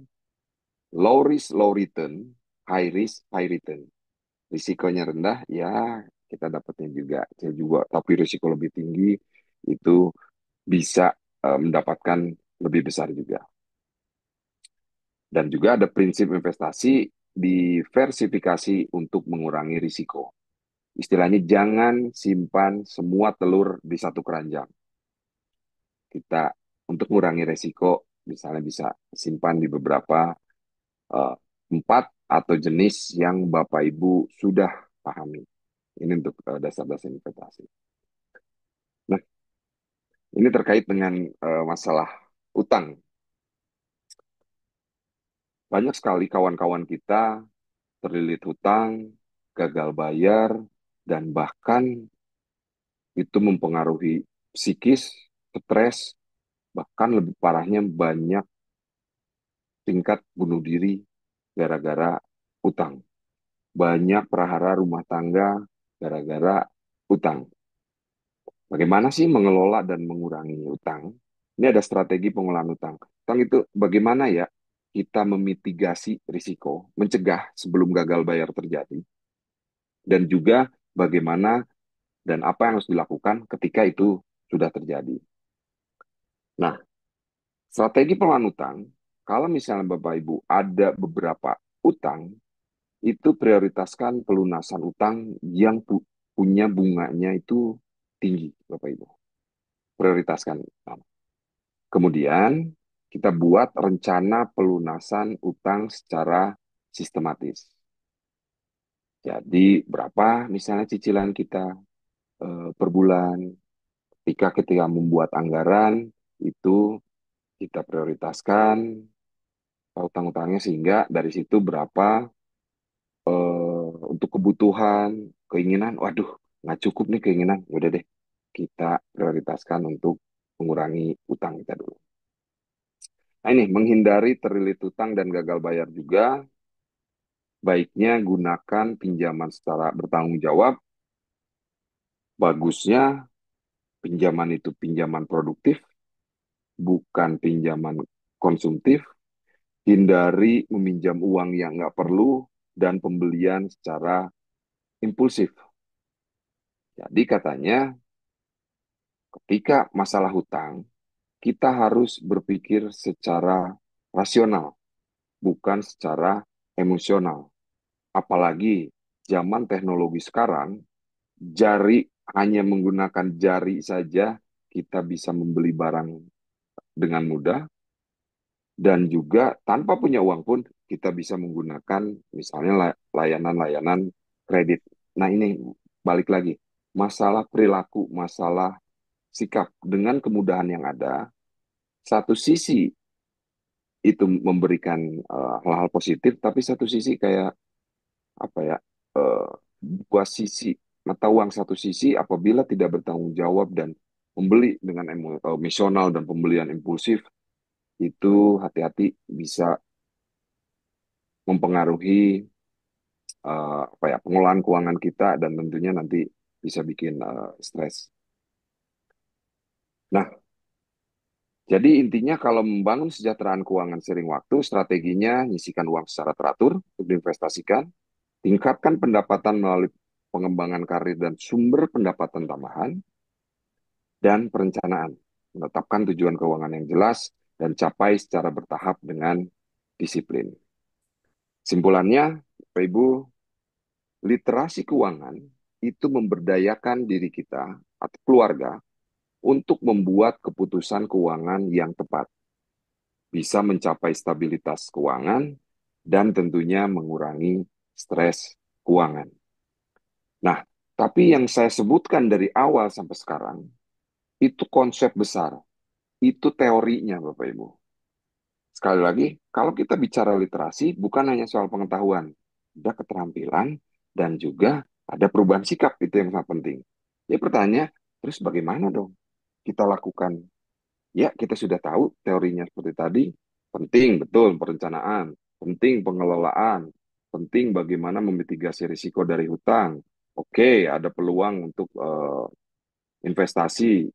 low risk, low return, high risk, high return. Risikonya rendah, ya kita dapatnya juga. Tapi risiko lebih tinggi itu bisa mendapatkan lebih besar juga. Dan juga ada prinsip investasi diversifikasi untuk mengurangi risiko. Istilahnya jangan simpan semua telur di satu keranjang. Kita untuk mengurangi risiko, misalnya bisa simpan di beberapa tempat atau jenis yang Bapak Ibu sudah pahami. Ini untuk dasar-dasar investasi. Nah, ini terkait dengan masalah utang. Banyak sekali kawan-kawan kita terlilit hutang, gagal bayar, dan bahkan itu mempengaruhi psikis, stres, bahkan lebih parahnya banyak tingkat bunuh diri gara-gara utang. Banyak prahara rumah tangga gara-gara utang. Bagaimana sih mengelola dan mengurangi utang? Ini ada strategi pengelolaan utang. Utang itu bagaimana ya kita memitigasi risiko, mencegah sebelum gagal bayar terjadi, dan juga bagaimana dan apa yang harus dilakukan ketika itu sudah terjadi. Nah, strategi pengelolaan utang, kalau misalnya Bapak Ibu ada beberapa utang, itu prioritaskan pelunasan utang yang punya bunganya itu tinggi, Bapak Ibu. Prioritaskan. Kemudian, kita buat rencana pelunasan utang secara sistematis. Jadi, berapa misalnya cicilan kita per bulan, ketika membuat anggaran, itu kita prioritaskan utang-utangnya sehingga dari situ berapa untuk kebutuhan, keinginan, waduh, nggak cukup nih keinginan, udah deh, kita prioritaskan untuk mengurangi utang kita dulu. Nah ini, menghindari terlilit utang dan gagal bayar juga, baiknya gunakan pinjaman secara bertanggung jawab. Bagusnya pinjaman itu pinjaman produktif, bukan pinjaman konsumtif. Hindari meminjam uang yang nggak perlu dan pembelian secara impulsif. Jadi katanya ketika masalah hutang, kita harus berpikir secara rasional, bukan secara emosional. Apalagi zaman teknologi sekarang, hanya menggunakan jari saja kita bisa membeli barang dengan mudah, dan juga tanpa punya uang pun kita bisa menggunakan misalnya layanan-layanan kredit. Nah ini balik lagi, masalah perilaku, masalah sikap dengan kemudahan yang ada, satu sisi itu memberikan hal-hal positif, tapi satu sisi kayak apa ya, uh, dua sisi mata uang, satu sisi apabila tidak bertanggung jawab dan membeli dengan emosional dan pembelian impulsif, itu hati-hati bisa mempengaruhi apa ya, pengelolaan keuangan kita dan tentunya nanti bisa bikin stres. Nah, jadi intinya kalau membangun kesejahteraan keuangan seiring waktu, strateginya nyisikan uang secara teratur untuk diinvestasikan, tingkatkan pendapatan melalui pengembangan karir dan sumber pendapatan tambahan, dan perencanaan. Menetapkan tujuan keuangan yang jelas dan capai secara bertahap dengan disiplin. Simpulannya, Bapak Ibu, literasi keuangan itu memberdayakan diri kita atau keluarga untuk membuat keputusan keuangan yang tepat, bisa mencapai stabilitas keuangan, dan tentunya mengurangi stres keuangan. Nah, tapi yang saya sebutkan dari awal sampai sekarang, itu konsep besar, itu teorinya Bapak Ibu. Sekali lagi, kalau kita bicara literasi, bukan hanya soal pengetahuan, ada keterampilan, dan juga ada perubahan sikap, itu yang sangat penting. Jadi pertanyaannya, terus bagaimana dong kita lakukan? Ya, kita sudah tahu teorinya seperti tadi, Penting, betul, perencanaan. Penting pengelolaan. Penting bagaimana memitigasi risiko dari hutang. Oke, ada peluang untuk investasi.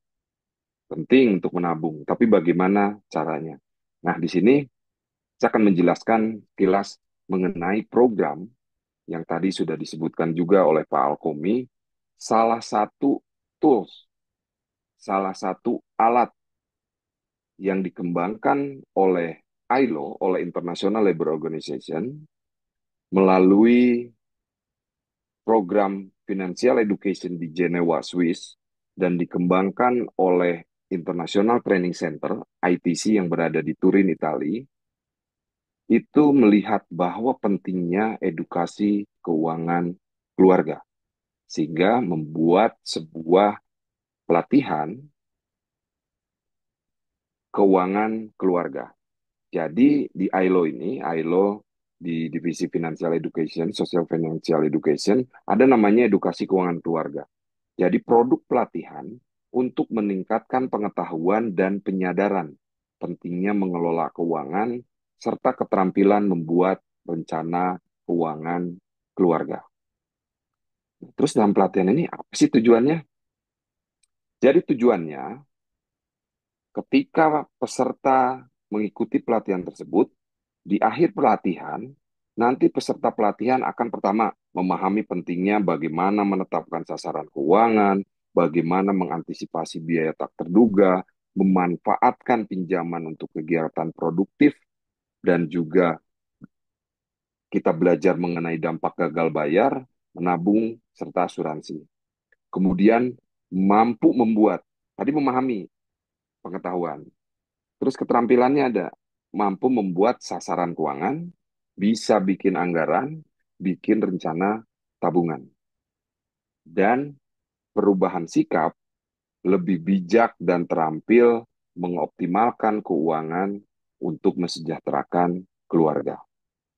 Penting untuk menabung. Tapi bagaimana caranya? Nah, di sini saya akan menjelaskan kilas mengenai program yang tadi sudah disebutkan juga oleh Pak Alkomi. Salah satu tools, salah satu alat yang dikembangkan oleh ILO, oleh International Labour Organization, melalui program Financial Education di Jenewa, Swiss, dan dikembangkan oleh International Training Center, ITC, yang berada di Turin, Italia, itu melihat bahwa pentingnya edukasi keuangan keluarga, sehingga membuat sebuah pelatihan keuangan keluarga. Jadi di ILO di Divisi Financial Education, Social Financial Education, ada namanya edukasi keuangan keluarga. Jadi produk pelatihan untuk meningkatkan pengetahuan dan penyadaran pentingnya mengelola keuangan serta keterampilan membuat rencana keuangan keluarga. Terus dalam pelatihan ini apa sih tujuannya? Jadi tujuannya ketika peserta mengikuti pelatihan tersebut, di akhir pelatihan, nanti peserta pelatihan akan pertama memahami pentingnya bagaimana menetapkan sasaran keuangan, bagaimana mengantisipasi biaya tak terduga, memanfaatkan pinjaman untuk kegiatan produktif, dan juga kita belajar mengenai dampak gagal bayar, menabung, serta asuransi. Kemudian mampu membuat, tadi memahami pengetahuan. Terus keterampilannya ada, mampu membuat sasaran keuangan, bisa bikin anggaran, bikin rencana tabungan. Dan perubahan sikap lebih bijak dan terampil mengoptimalkan keuangan untuk mesejahterakan keluarga.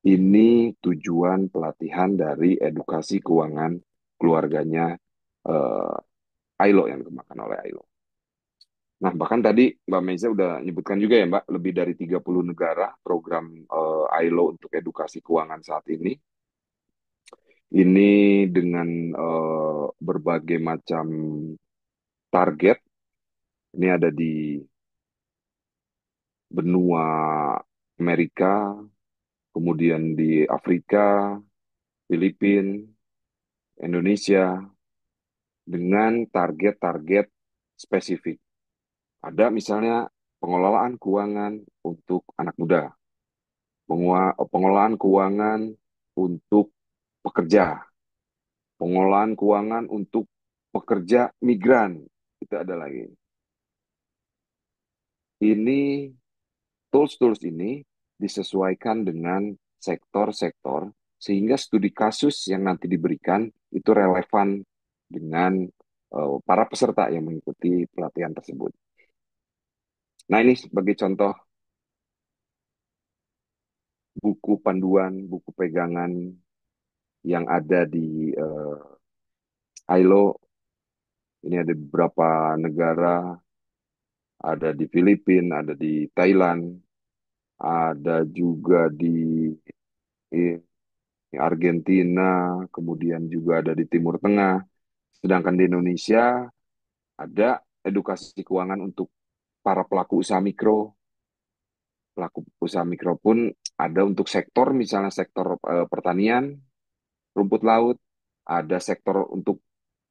Ini tujuan pelatihan dari edukasi keuangan keluarganya ILO yang dikembangkan oleh ILO. Nah, bahkan tadi Mbak Meza udah nyebutkan juga ya, Mbak, lebih dari 30 negara program ILO untuk edukasi keuangan saat ini. Ini dengan berbagai macam target. Ini ada di benua Amerika, kemudian di Afrika, Filipina, Indonesia, dengan target-target spesifik. Ada misalnya pengelolaan keuangan untuk anak muda, pengelolaan keuangan untuk pekerja, pengelolaan keuangan untuk pekerja migran, itu ada lagi. Ini tools-tools ini disesuaikan dengan sektor-sektor sehingga studi kasus yang nanti diberikan itu relevan dengan para peserta yang mengikuti pelatihan tersebut. Nah, ini sebagai contoh buku panduan, buku pegangan yang ada di ILO. Ini ada beberapa negara, ada di Filipina, ada di Thailand, ada juga di Argentina, kemudian juga ada di Timur Tengah. Sedangkan di Indonesia ada edukasi keuangan untuk para pelaku usaha mikro. Pelaku usaha mikro pun ada untuk sektor, misalnya sektor pertanian, rumput laut, ada sektor untuk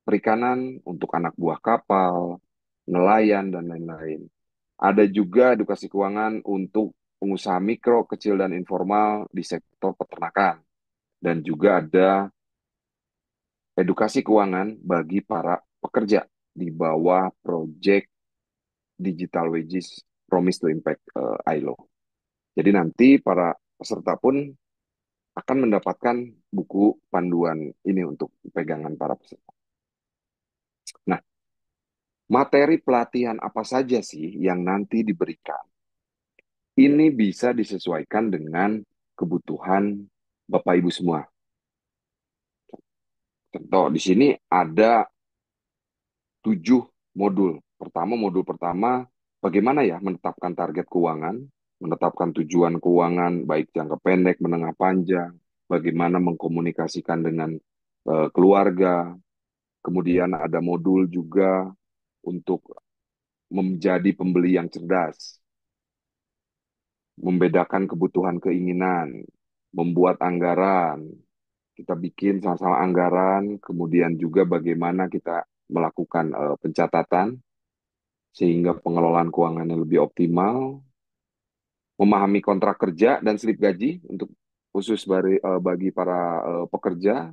perikanan, untuk anak buah kapal, nelayan, dan lain-lain. Ada juga edukasi keuangan untuk pengusaha mikro, kecil, dan informal di sektor peternakan. Dan juga ada edukasi keuangan bagi para pekerja di bawah Project Digital Wages Promise to Impact ILO. Jadi nanti para peserta pun akan mendapatkan buku panduan ini untuk pegangan para peserta. Nah, materi pelatihan apa saja sih yang nanti diberikan? Ini bisa disesuaikan dengan kebutuhan Bapak Ibu semua. Contoh, di sini ada 7 modul. Modul pertama, bagaimana ya menetapkan target keuangan? menetapkan tujuan keuangan baik jangka pendek, menengah, panjang, bagaimana mengkomunikasikan dengan keluarga. Kemudian ada modul juga untuk menjadi pembeli yang cerdas, membedakan kebutuhan keinginan, membuat anggaran. Kita bikin sama-sama anggaran, kemudian juga bagaimana kita melakukan pencatatan sehingga pengelolaan keuangannya lebih optimal, memahami kontrak kerja dan slip gaji untuk khusus bagi para pekerja,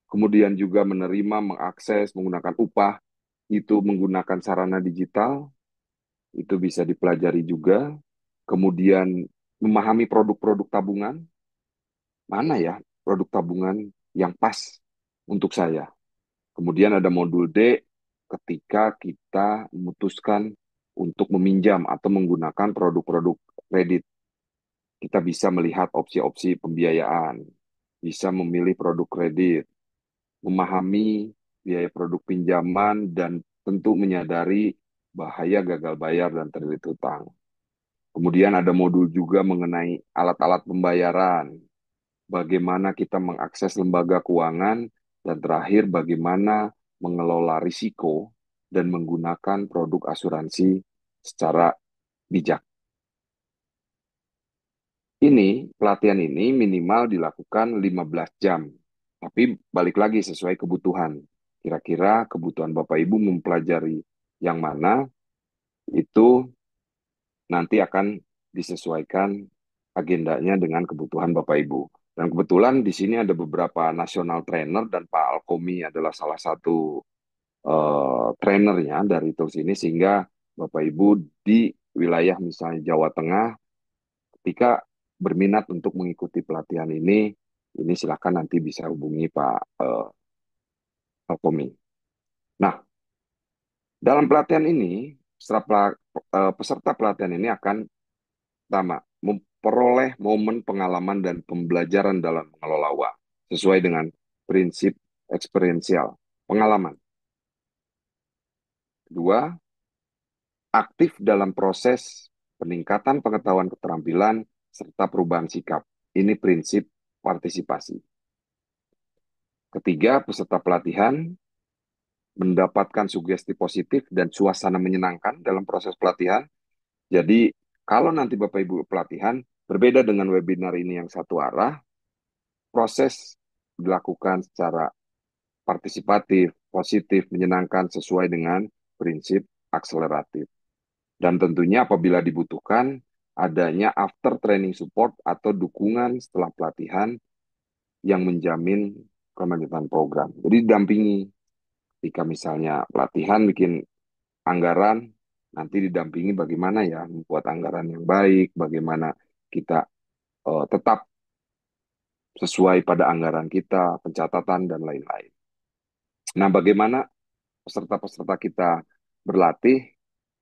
kemudian juga menerima, mengakses, menggunakan upah, itu menggunakan sarana digital, itu bisa dipelajari juga. Kemudian memahami produk-produk tabungan, mana ya produk tabungan yang pas untuk saya. Kemudian ada modul D, ketika kita memutuskan untuk meminjam atau menggunakan produk-produk kredit. Kita bisa melihat opsi-opsi pembiayaan, bisa memilih produk kredit, memahami biaya produk pinjaman, dan tentu menyadari bahaya gagal bayar dan terlilit hutang. Kemudian ada modul juga mengenai alat-alat pembayaran, bagaimana kita mengakses lembaga keuangan, dan terakhir bagaimana mengelola risiko dan menggunakan produk asuransi secara bijak. Pelatihan ini minimal dilakukan 15 jam. Tapi balik lagi sesuai kebutuhan. Kira-kira kebutuhan Bapak Ibu mempelajari yang mana, itu nanti akan disesuaikan agendanya dengan kebutuhan Bapak Ibu. Dan kebetulan di sini ada beberapa national trainer dan Pak Alkomi adalah salah satu trainernya dari tools ini, sehingga Bapak Ibu di wilayah misalnya Jawa Tengah ketika berminat untuk mengikuti pelatihan ini silakan nanti bisa hubungi Pak Alkomi. Nah, dalam pelatihan ini, peserta pelatihan ini akan pertama memperoleh momen pengalaman dan pembelajaran dalam mengelola uang sesuai dengan prinsip eksperiensial pengalaman. Kedua, aktif dalam proses peningkatan pengetahuan keterampilan serta perubahan sikap. Ini prinsip partisipasi. Ketiga, peserta pelatihan mendapatkan sugesti positif dan suasana menyenangkan dalam proses pelatihan. Jadi, kalau nanti Bapak Ibu pelatihan, berbeda dengan webinar ini yang satu arah, proses dilakukan secara partisipatif, positif, menyenangkan sesuai dengan prinsip akseleratif. Dan tentunya apabila dibutuhkan, adanya after training support atau dukungan setelah pelatihan yang menjamin kelanjutan program. Jadi didampingi. Jika misalnya pelatihan bikin anggaran, nanti didampingi bagaimana ya membuat anggaran yang baik, bagaimana kita tetap sesuai pada anggaran kita, pencatatan, dan lain-lain. Nah, bagaimana peserta-peserta kita berlatih?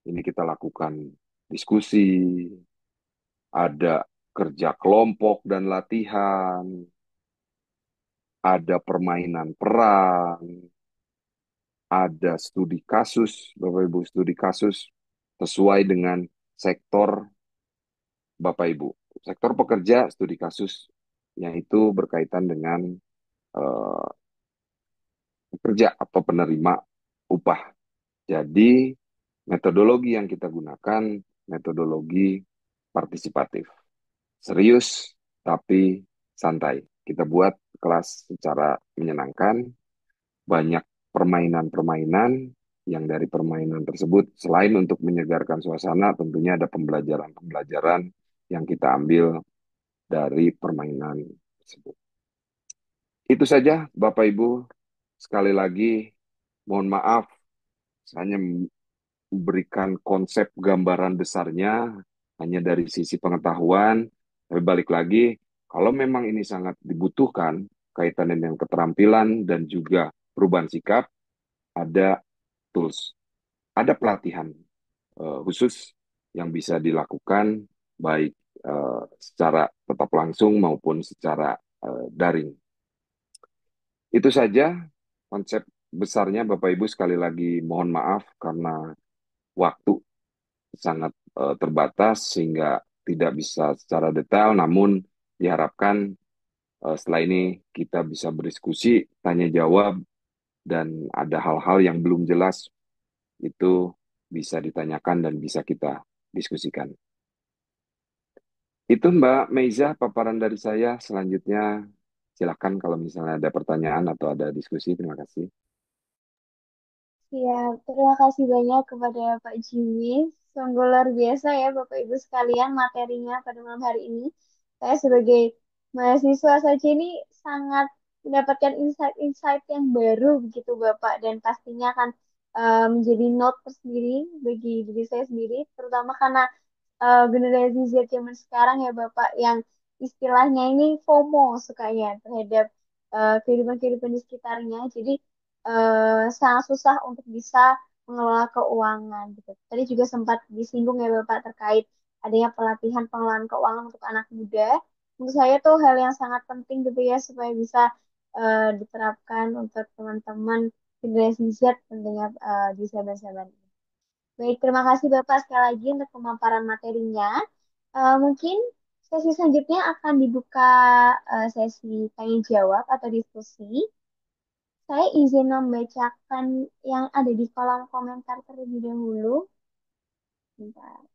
Ini kita lakukan diskusi, ada kerja kelompok dan latihan, ada permainan peran, ada studi kasus, Bapak Ibu, studi kasus sesuai dengan sektor Bapak Ibu. Sektor pekerja, studi kasus yang itu berkaitan dengan eh, pekerja atau penerima upah. Jadi, metodologi yang kita gunakan, metodologi partisipatif. Serius, tapi santai. Kita buat kelas secara menyenangkan, banyak permainan-permainan, yang dari permainan tersebut, selain untuk menyegarkan suasana, tentunya ada pembelajaran-pembelajaran yang kita ambil dari permainan tersebut. Itu saja, Bapak Ibu. Sekali lagi, mohon maaf, hanya memberikan konsep gambaran besarnya, hanya dari sisi pengetahuan. Tapi balik lagi, kalau memang ini sangat dibutuhkan, kaitannya dengan keterampilan dan juga perubahan sikap, ada tools, ada pelatihan khusus yang bisa dilakukan baik secara tetap langsung maupun secara daring. Itu saja konsep besarnya, Bapak Ibu. Sekali lagi mohon maaf karena waktu sangat terbatas sehingga tidak bisa secara detail, namun diharapkan setelah ini kita bisa berdiskusi, tanya jawab, dan ada hal-hal yang belum jelas itu bisa ditanyakan dan bisa kita diskusikan. Itu Mbak Meiza paparan dari saya. Selanjutnya silakan kalau misalnya ada pertanyaan atau ada diskusi. Terima kasih. Ya, terima kasih banyak kepada Pak Jimmy. Sungguh luar biasa ya Bapak Ibu sekalian materinya pada malam hari ini. Saya sebagai mahasiswa saja ini sangat mendapatkan insight-insight yang baru begitu Bapak, dan pastinya akan menjadi note tersendiri bagi diri saya sendiri, terutama karena generasi Z zaman sekarang ya Bapak, yang istilahnya ini FOMO sukanya terhadap kehidupan-kehidupan di sekitarnya. Jadi sangat susah untuk bisa mengelola keuangan gitu. Tadi juga sempat disinggung ya Bapak terkait adanya pelatihan pengelolaan keuangan untuk anak muda. Menurut saya tuh hal yang sangat penting gitu ya, supaya bisa diterapkan untuk teman-teman generasi Z tentunya di zaman-zaman ini. Baik, terima kasih Bapak sekali lagi untuk pemaparan materinya. Mungkin sesi selanjutnya akan dibuka sesi tanya jawab atau diskusi. Saya izin membacakan yang ada di kolom komentar terlebih dahulu. Bentar.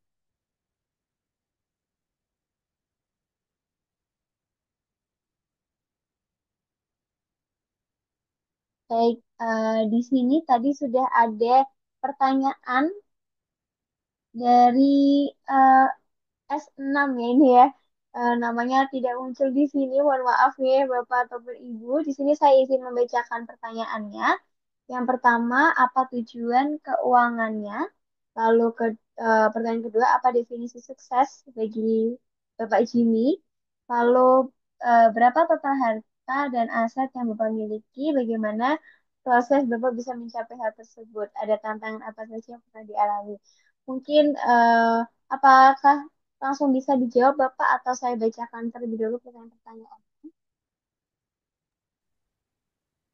Baik, di sini tadi sudah ada pertanyaan dari eh, S6 ya ini ya. Namanya tidak muncul di sini. Mohon maaf ya Bapak ataupun Ibu. Di sini saya izin membacakan pertanyaannya. Yang pertama, apa tujuan keuangannya? Lalu pertanyaan kedua, apa definisi sukses bagi Bapak Jimmy? Lalu berapa total harta dan aset yang Bapak miliki? Bagaimana proses Bapak bisa mencapai hal tersebut? Ada tantangan apa saja yang pernah dialami? Mungkin apakah langsung bisa dijawab Bapak, atau saya bacakan terlebih dahulu pertanyaan-pertanyaan?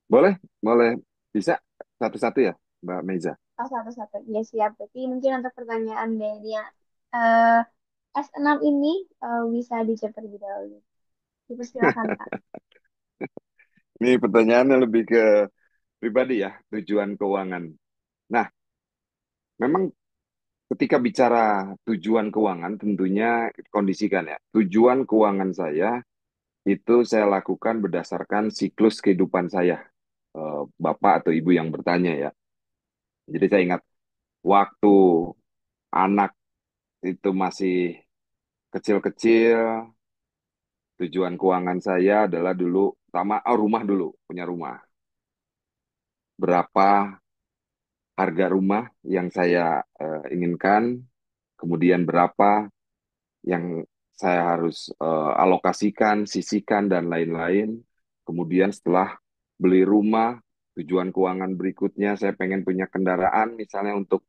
Boleh, boleh. Bisa satu-satu ya, Mbak Meiza. Oh, satu-satu. Ya, siap. Berarti mungkin untuk pertanyaan dari yang eh, S6 ini bisa dijawab terlebih dahulu. Dipersilakan, Pak. Ini pertanyaannya lebih ke pribadi ya, tujuan keuangan. Nah, memang ketika bicara tujuan keuangan, tentunya kondisikan ya. Tujuan keuangan saya itu saya lakukan berdasarkan siklus kehidupan saya. Bapak atau ibu yang bertanya ya. Jadi saya ingat waktu anak itu masih kecil-kecil, tujuan keuangan saya adalah dulu, pertama, rumah dulu, punya rumah. Berapa harga rumah yang saya inginkan, kemudian berapa yang saya harus alokasikan, sisihkan, dan lain-lain. Kemudian setelah beli rumah, tujuan keuangan berikutnya saya pengen punya kendaraan, misalnya untuk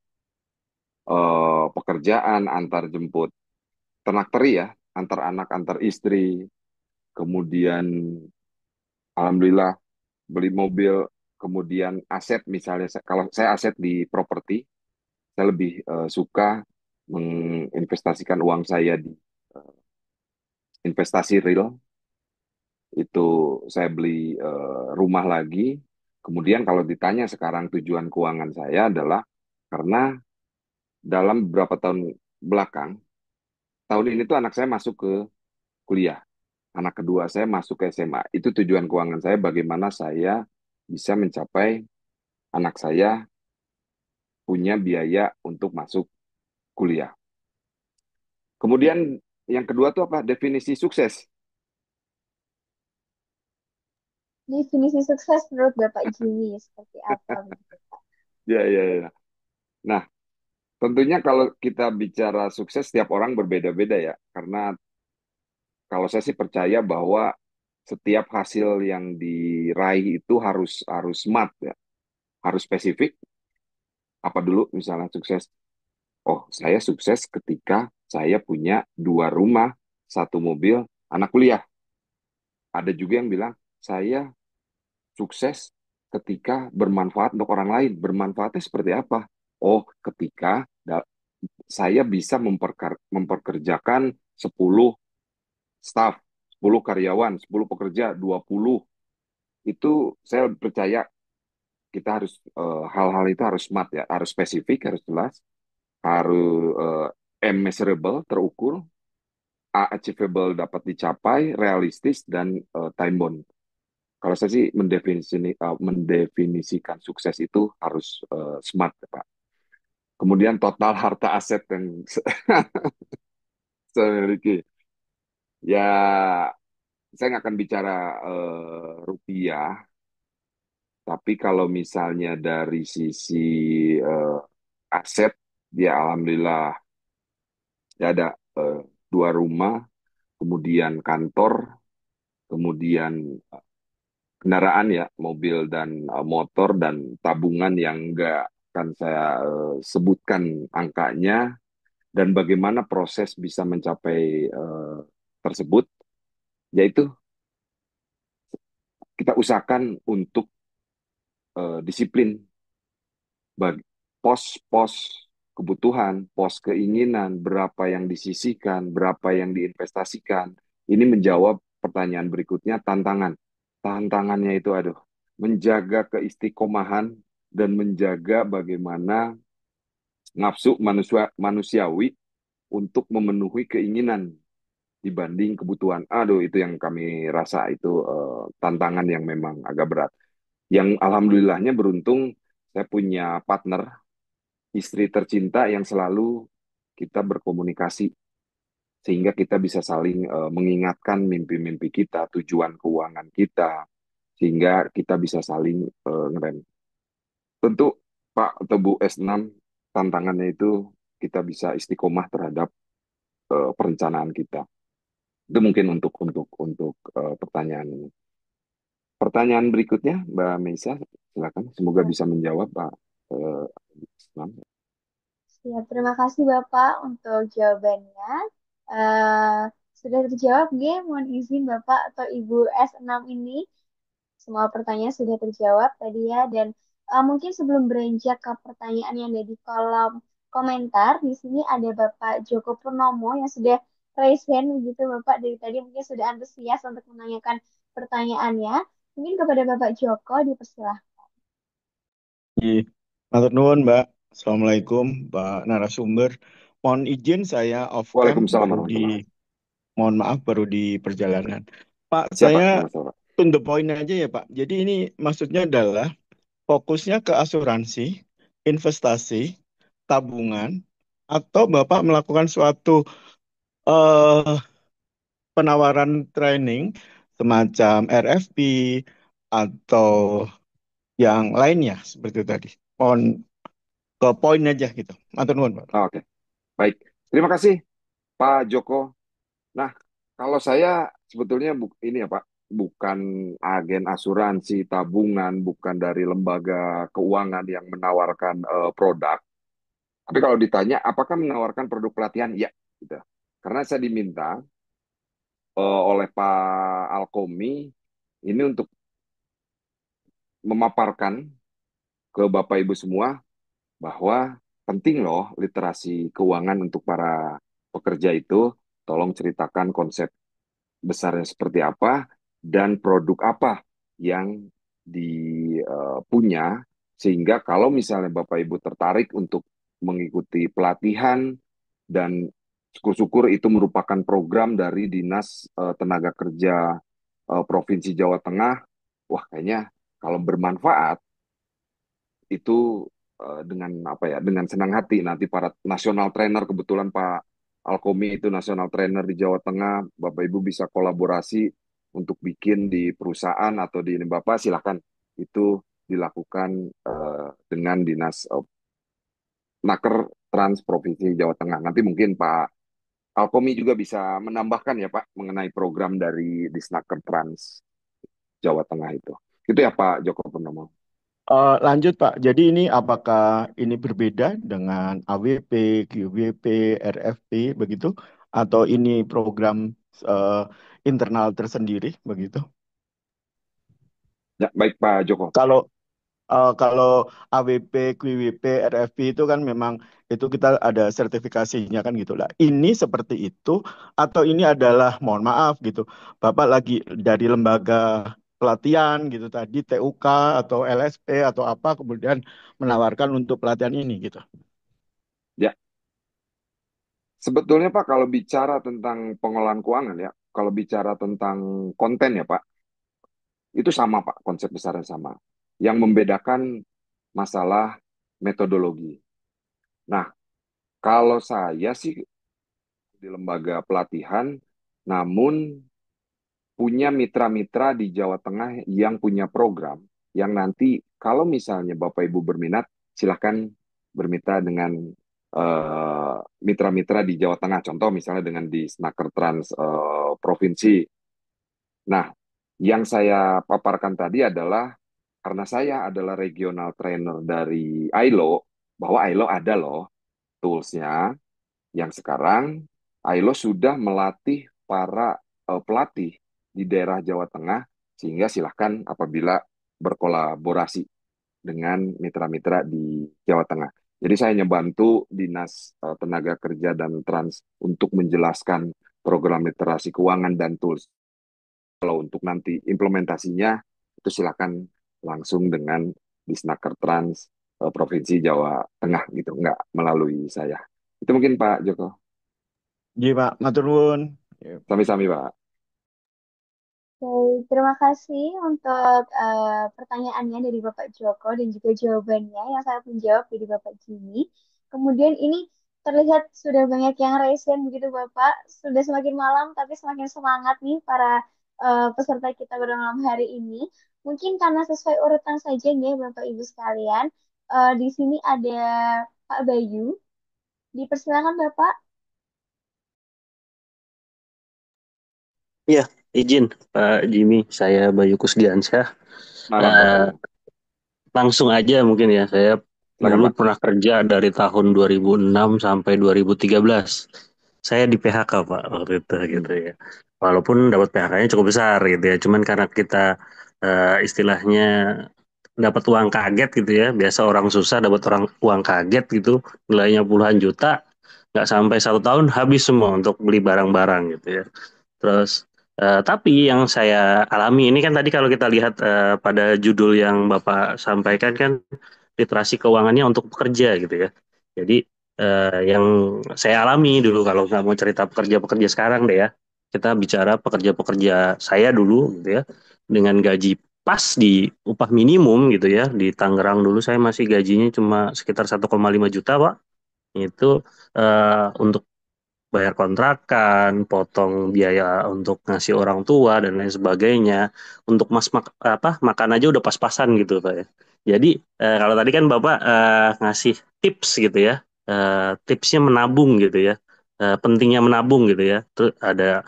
pekerjaan, antar jemput ternak teri ya, antar anak, antar istri. Kemudian, alhamdulillah, beli mobil, kemudian aset, misalnya kalau saya aset di properti, saya lebih suka menginvestasikan uang saya di eh, investasi real. Itu saya beli rumah lagi. Kemudian kalau ditanya sekarang tujuan keuangan saya adalah karena dalam beberapa tahun belakang, tahun ini tuh anak saya masuk ke kuliah. Anak kedua saya masuk ke SMA. Itu tujuan keuangan saya, bagaimana saya bisa mencapai anak saya punya biaya untuk masuk kuliah. Kemudian yang kedua tuh apa? Definisi sukses. Definisi sukses menurut Bapak Jimmy seperti apa, begitu, Pak? Ya, ya, ya. Nah, tentunya kalau kita bicara sukses, setiap orang berbeda-beda ya. Karena kalau saya sih percaya bahwa setiap hasil yang diraih itu harus harus smart ya, harus spesifik. Apa dulu misalnya sukses? Oh, saya sukses ketika saya punya dua rumah, satu mobil, anak kuliah. Ada juga yang bilang saya sukses ketika bermanfaat untuk orang lain. Bermanfaatnya seperti apa? Oh, ketika saya bisa memperkerjakan 10 staff, 10 karyawan, 10 pekerja, 20. Itu saya percaya kita harus hal-hal itu harus smart ya, harus spesifik, harus jelas, harus measurable, terukur, achievable dapat dicapai, realistis dan time bound. Kalau saya sih mendefinisikan sukses itu harus smart, ya, Pak. Kemudian total harta aset yang saya miliki. Ya, saya nggak akan bicara rupiah, tapi kalau misalnya dari sisi eh, aset, ya alhamdulillah ya ada eh, 2 rumah, kemudian kantor, kemudian kendaraan ya, mobil dan motor dan tabungan yang nggak akan saya sebutkan angkanya dan bagaimana proses bisa mencapai tersebut, yaitu kita usahakan untuk disiplin bagi pos-pos kebutuhan, pos keinginan, berapa yang disisihkan, berapa yang diinvestasikan. Ini menjawab pertanyaan berikutnya, tantangan. Tantangannya itu, aduh, menjaga keistiqomahan dan menjaga bagaimana nafsu manusiawi untuk memenuhi keinginan dibanding kebutuhan. Aduh, itu yang kami rasa itu tantangan yang memang agak berat. Yang alhamdulillahnya beruntung saya punya partner, istri tercinta yang selalu kita berkomunikasi sehingga kita bisa saling mengingatkan mimpi-mimpi kita, tujuan keuangan kita, sehingga kita bisa saling ngerem. Tentu Pak atau Bu S6, tantangannya itu kita bisa istiqomah terhadap perencanaan kita. Itu mungkin untuk pertanyaan ini. Pertanyaan berikutnya, Mbak Meisa, silakan. Semoga Ya, bisa menjawab Pak eh, Islam. siap. Terima kasih Bapak untuk jawabannya. Eh, sudah terjawab, G? Mohon izin Bapak atau Ibu S6 ini. Semua pertanyaan sudah terjawab tadi ya. Dan mungkin sebelum beranjak ke pertanyaan yang ada di kolom komentar, di sini ada Bapak Joko Purnomo yang sudah raise hand begitu Bapak dari tadi mungkin sudah antusias untuk menanyakan pertanyaannya. Mungkin kepada Bapak Joko dipersilahkan. Iya. Matur nuwun, Mbak. Assalamualaikum, Pak narasumber. Mohon izin saya off cam Waalaikumsalam baru di, warahmatullahi. mohon maaf baru di perjalanan. Pak, Siapa? saya Nggak masalah. to the point aja ya, Pak. Jadi ini maksudnya adalah fokusnya ke asuransi, investasi, tabungan, atau Bapak melakukan suatu eh, penawaran training semacam RFP atau yang lainnya seperti itu tadi. Mohon ke poin aja gitu. Matur nuwun, Pak. Oke, baik. Terima kasih Pak Joko. Nah, kalau saya sebetulnya ini ya Pak, bukan agen asuransi, tabungan, bukan dari lembaga keuangan yang menawarkan produk. Tapi kalau ditanya, apakah menawarkan produk pelatihan? Ya, gitu. Karena saya diminta oleh Pak Alkomi ini untuk memaparkan ke Bapak Ibu semua bahwa penting loh literasi keuangan untuk para pekerja itu. Tolong ceritakan konsep besarnya seperti apa dan produk apa yang dipunya sehingga kalau misalnya Bapak Ibu tertarik untuk mengikuti pelatihan dan syukur-syukur itu merupakan program dari Dinas Tenaga Kerja Provinsi Jawa Tengah, wah kayaknya kalau bermanfaat itu dengan apa ya, dengan senang hati nanti para national trainer, kebetulan Pak Alkomi itu national trainer di Jawa Tengah, Bapak Ibu bisa kolaborasi untuk bikin di perusahaan atau di ini Bapak silakan itu dilakukan dengan Dinas Naker Trans Provinsi Jawa Tengah. Nanti mungkin Pak Alkomi juga bisa menambahkan ya Pak mengenai program dari Disnaker Trans Jawa Tengah itu. Itu ya Pak Joko Purnomo. Lanjut Pak, jadi ini apakah ini berbeda dengan AWP, QWP, RFP begitu? Atau ini program eh, internal tersendiri begitu? Ya, baik Pak Joko. Kalau Kalau AWP, QWP, RFP itu kan memang itu kita ada sertifikasinya kan gitu lah. Ini seperti itu atau ini adalah mohon maaf gitu. Bapak lagi dari lembaga pelatihan gitu tadi TUK atau LSP atau apa kemudian menawarkan untuk pelatihan ini gitu. Ya, sebetulnya Pak, kalau bicara tentang pengelolaan keuangan ya, kalau bicara tentang konten ya Pak, itu sama Pak, konsep besarnya sama. Yang membedakan masalah metodologi. Nah, kalau saya sih di lembaga pelatihan, namun punya mitra-mitra di Jawa Tengah yang punya program, yang nanti kalau misalnya Bapak Ibu berminat, silahkan bermitra dengan mitra-mitra di Jawa Tengah. Contoh misalnya dengan di Snaker Trans Provinsi. Nah, yang saya paparkan tadi adalah karena saya adalah regional trainer dari ILO, bahwa ILO ada loh tools-nya yang sekarang ILO sudah melatih para pelatih di daerah Jawa Tengah sehingga silahkan apabila berkolaborasi dengan mitra-mitra di Jawa Tengah. Jadi saya hanya bantu Dinas Tenaga Kerja dan Trans untuk menjelaskan program literasi keuangan dan tools. Kalau untuk nanti implementasinya itu silakan langsung dengan Disnaker Trans Provinsi Jawa Tengah gitu, nggak melalui saya. Itu mungkin Pak Joko. Iya Pak, matur nuwun. Ya. Sami-sami Pak. Baik, terima kasih untuk pertanyaannya dari Bapak Joko dan juga jawabannya yang sangat menjawab dari Bapak Jimmy. Kemudian ini terlihat sudah banyak yang raise hand begitu Bapak. Sudah semakin malam tapi semakin semangat nih para peserta kita pada malam hari ini. Mungkin karena sesuai urutan saja nih Bapak Ibu sekalian. Di sini ada Pak Bayu. Dipersilakan Bapak. Iya, izin Pak Jimmy, saya Bayu Kusdiansyah. Malam Pak Eh, Bayu. Langsung aja mungkin ya, saya Silakan dulu Pak. pernah kerja dari tahun 2006 sampai 2013. Saya di PHK Pak waktu itu gitu ya. Walaupun dapat PHK-nya cukup besar gitu ya, cuman karena kita istilahnya dapat uang kaget gitu ya, biasa orang susah dapat uang kaget gitu, nilainya puluhan juta, nggak sampai 1 tahun habis semua untuk beli barang-barang gitu ya. Terus, tapi yang saya alami ini kan tadi kalau kita lihat pada judul yang Bapak sampaikan kan literasi keuangannya untuk pekerja gitu ya. Jadi yang saya alami dulu kalau nggak mau cerita pekerja-pekerja sekarang deh ya, kita bicara pekerja-pekerja saya dulu gitu ya, dengan gaji pas di upah minimum gitu ya. Di Tangerang dulu saya masih gajinya cuma sekitar 1,5 juta Pak. Itu untuk bayar kontrakan, potong biaya untuk ngasih orang tua dan lain sebagainya. Untuk apa makan aja udah pas-pasan gitu Pak ya. Jadi kalau tadi kan Bapak ngasih tips gitu ya. Tipsnya menabung gitu ya. Pentingnya menabung gitu ya. Terus ada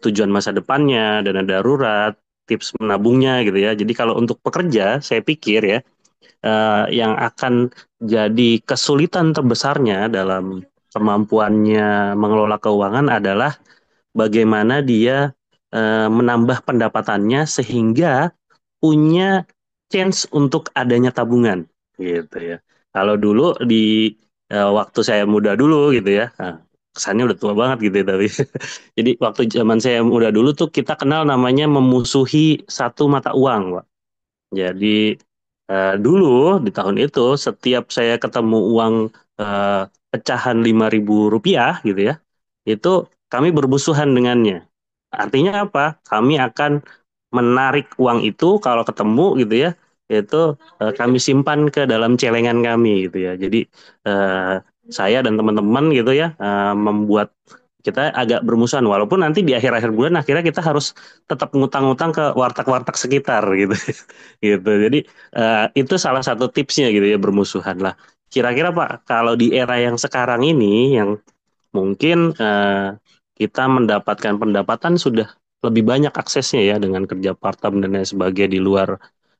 tujuan masa depannya, dana darurat, tips menabungnya gitu ya. Jadi kalau untuk pekerja saya pikir ya yang akan jadi kesulitan terbesarnya dalam kemampuannya mengelola keuangan adalah bagaimana dia menambah pendapatannya sehingga punya chance untuk adanya tabungan gitu ya. Kalau dulu di waktu saya muda dulu gitu ya, kesannya udah tua banget gitu ya tapi jadi waktu zaman saya muda dulu tuh kita kenal namanya memusuhi satu mata uang, Pak. Jadi dulu di tahun itu setiap saya ketemu uang pecahan 5.000 rupiah gitu ya, itu kami bermusuhan dengannya. Artinya apa? Kami akan menarik uang itu kalau ketemu gitu ya, itu kami simpan ke dalam celengan kami gitu ya. Jadi eh, saya dan teman-teman gitu ya membuat kita agak bermusuhan walaupun nanti di akhir-akhir bulan akhirnya kita harus tetap ngutang-ngutang ke warteg-warteg sekitar gitu gitu. Jadi itu salah satu tipsnya gitu ya bermusuhan lah. Kira-kira Pak, kalau di era yang sekarang ini yang mungkin kita mendapatkan pendapatan sudah lebih banyak aksesnya ya dengan kerja part-time dan lain sebagainya di luar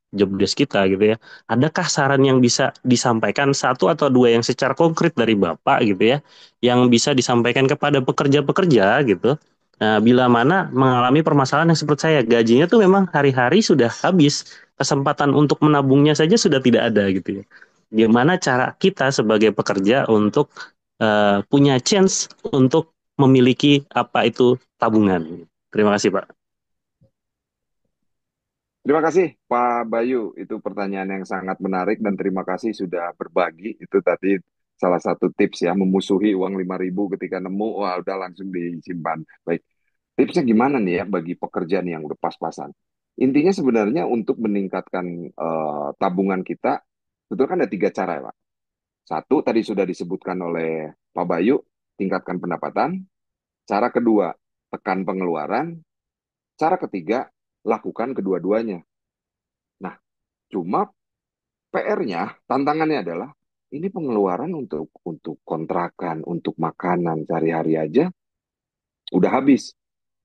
job desk kita gitu ya. Adakah saran yang bisa disampaikan satu atau dua yang secara konkret dari Bapak gitu ya, yang bisa disampaikan kepada pekerja-pekerja gitu, bila mana mengalami permasalahan yang seperti saya, gajinya tuh memang hari-hari sudah habis kesempatan untuk menabungnya saja sudah tidak ada gitu ya. Gimana cara kita sebagai pekerja untuk punya chance untuk memiliki apa itu tabungan? Terima kasih, Pak. Terima kasih Pak Bayu, itu pertanyaan yang sangat menarik dan terima kasih sudah berbagi. Itu tadi salah satu tips ya, memusuhi uang 5.000 ketika nemu, wah udah langsung disimpan. Baik, tipsnya gimana nih ya bagi pekerjaan yang udah pas-pasan? Intinya sebenarnya untuk meningkatkan tabungan kita, betul kan ada tiga cara ya Pak. Satu tadi sudah disebutkan oleh Pak Bayu, tingkatkan pendapatan. Cara kedua, tekan pengeluaran. Cara ketiga, lakukan kedua-duanya. Nah, cuma PR-nya, tantangannya adalah ini pengeluaran untuk kontrakan, untuk makanan sehari-hari aja udah habis.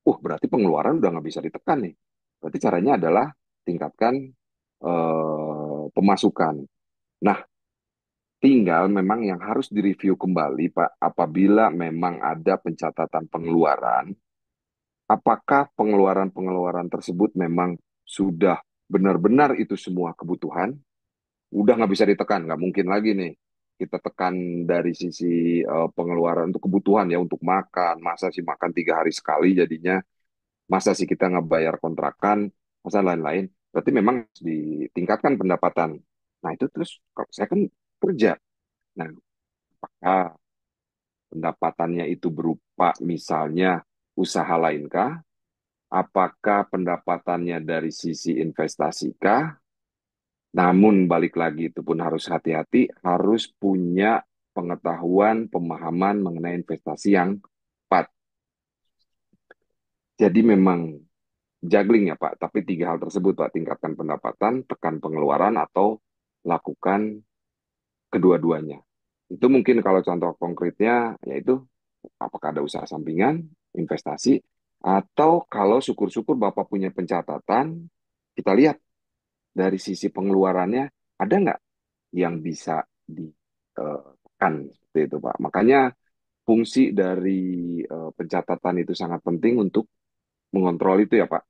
Berarti pengeluaran udah nggak bisa ditekan nih. Berarti caranya adalah tingkatkan pemasukan. Nah, tinggal memang yang harus direview kembali, Pak, apabila memang ada pencatatan pengeluaran, apakah pengeluaran-pengeluaran tersebut memang sudah benar-benar itu semua kebutuhan, udah nggak bisa ditekan, nggak mungkin lagi nih kita tekan dari sisi pengeluaran untuk kebutuhan ya, untuk makan, masa sih makan 3 hari sekali jadinya, masa sih kita ngebayar kontrakan, masa lain-lain, berarti memang harus ditingkatkan pendapatan. Nah itu terus kalau saya kan kerja, nah apakah pendapatannya itu berupa misalnya usaha lainkah, apakah pendapatannya dari sisi investasi kah? Namun balik lagi itu pun harus hati-hati, harus punya pengetahuan, pemahaman mengenai investasi yang tepat. Jadi memang juggling ya Pak, tapi tiga hal tersebut Pak, tingkatkan pendapatan, tekan pengeluaran, atau lakukan kedua-duanya. Itu mungkin kalau contoh konkretnya, yaitu apakah ada usaha sampingan, investasi, atau kalau syukur-syukur Bapak punya pencatatan, kita lihat dari sisi pengeluarannya, ada nggak yang bisa ditekan seperti itu Pak. Makanya fungsi dari pencatatan itu sangat penting untuk mengontrol itu ya Pak.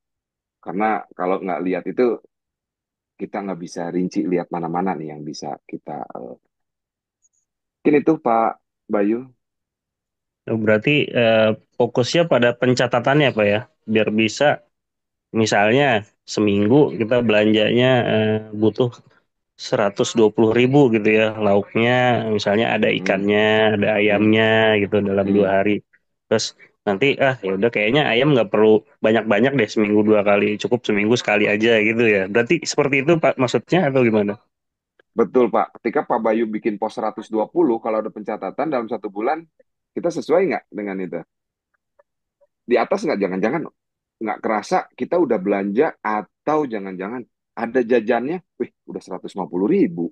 Karena kalau nggak lihat itu kita nggak bisa rinci lihat mana-mana nih yang bisa kita. Mungkin itu Pak Bayu. Berarti fokusnya pada pencatatannya, Pak ya, biar bisa misalnya seminggu kita belanjanya butuh 120.000 gitu ya, lauknya misalnya ada Hmm, ikannya, ada hmm, ayamnya gitu dalam dua hmm. hari. Terus nanti ya udah kayaknya ayam nggak perlu banyak-banyak deh, seminggu dua kali, cukup seminggu sekali aja gitu ya. Berarti seperti itu Pak maksudnya atau gimana? Betul Pak. Ketika Pak Bayu bikin pos 120, kalau ada pencatatan dalam 1 bulan, kita sesuai nggak dengan itu? Di atas nggak, jangan-jangan nggak kerasa kita udah belanja, atau jangan-jangan ada jajannya, wih udah 150.000.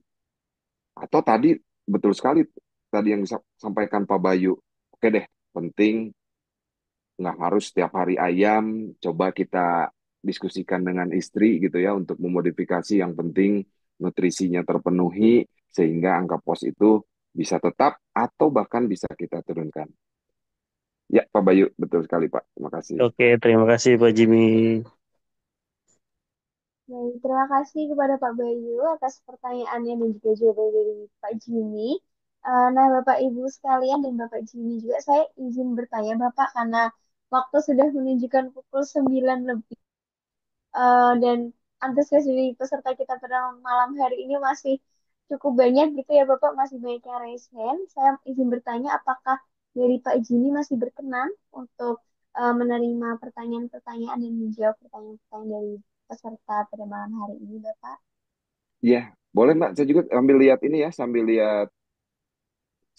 Atau tadi betul sekali tadi yang disampaikan Pak Bayu. Oke deh, penting nggak harus setiap hari ayam. Coba kita diskusikan dengan istri gitu ya untuk memodifikasi, yang penting nutrisinya terpenuhi sehingga angka pos itu bisa tetap atau bahkan bisa kita turunkan. Ya, Pak Bayu, betul sekali Pak. Terima kasih. Oke, terima kasih Pak Jimmy. Baik, terima kasih kepada Pak Bayu atas pertanyaannya dan juga jawaban dari Pak Jimmy. Nah, Bapak Ibu sekalian dan Bapak Jimmy juga, saya izin bertanya Bapak karena waktu sudah menunjukkan pukul 9 lebih. Dan antusias dari peserta kita pada malam hari ini masih cukup banyak gitu ya Bapak, masih banyak yang raise hand. Saya izin bertanya apakah dari Pak Jimmy masih berkenan untuk menerima pertanyaan-pertanyaan dan menjawab pertanyaan-pertanyaan dari peserta pada malam hari ini, Bapak. Iya, boleh Mbak. Saya juga sambil lihat ini ya, sambil lihat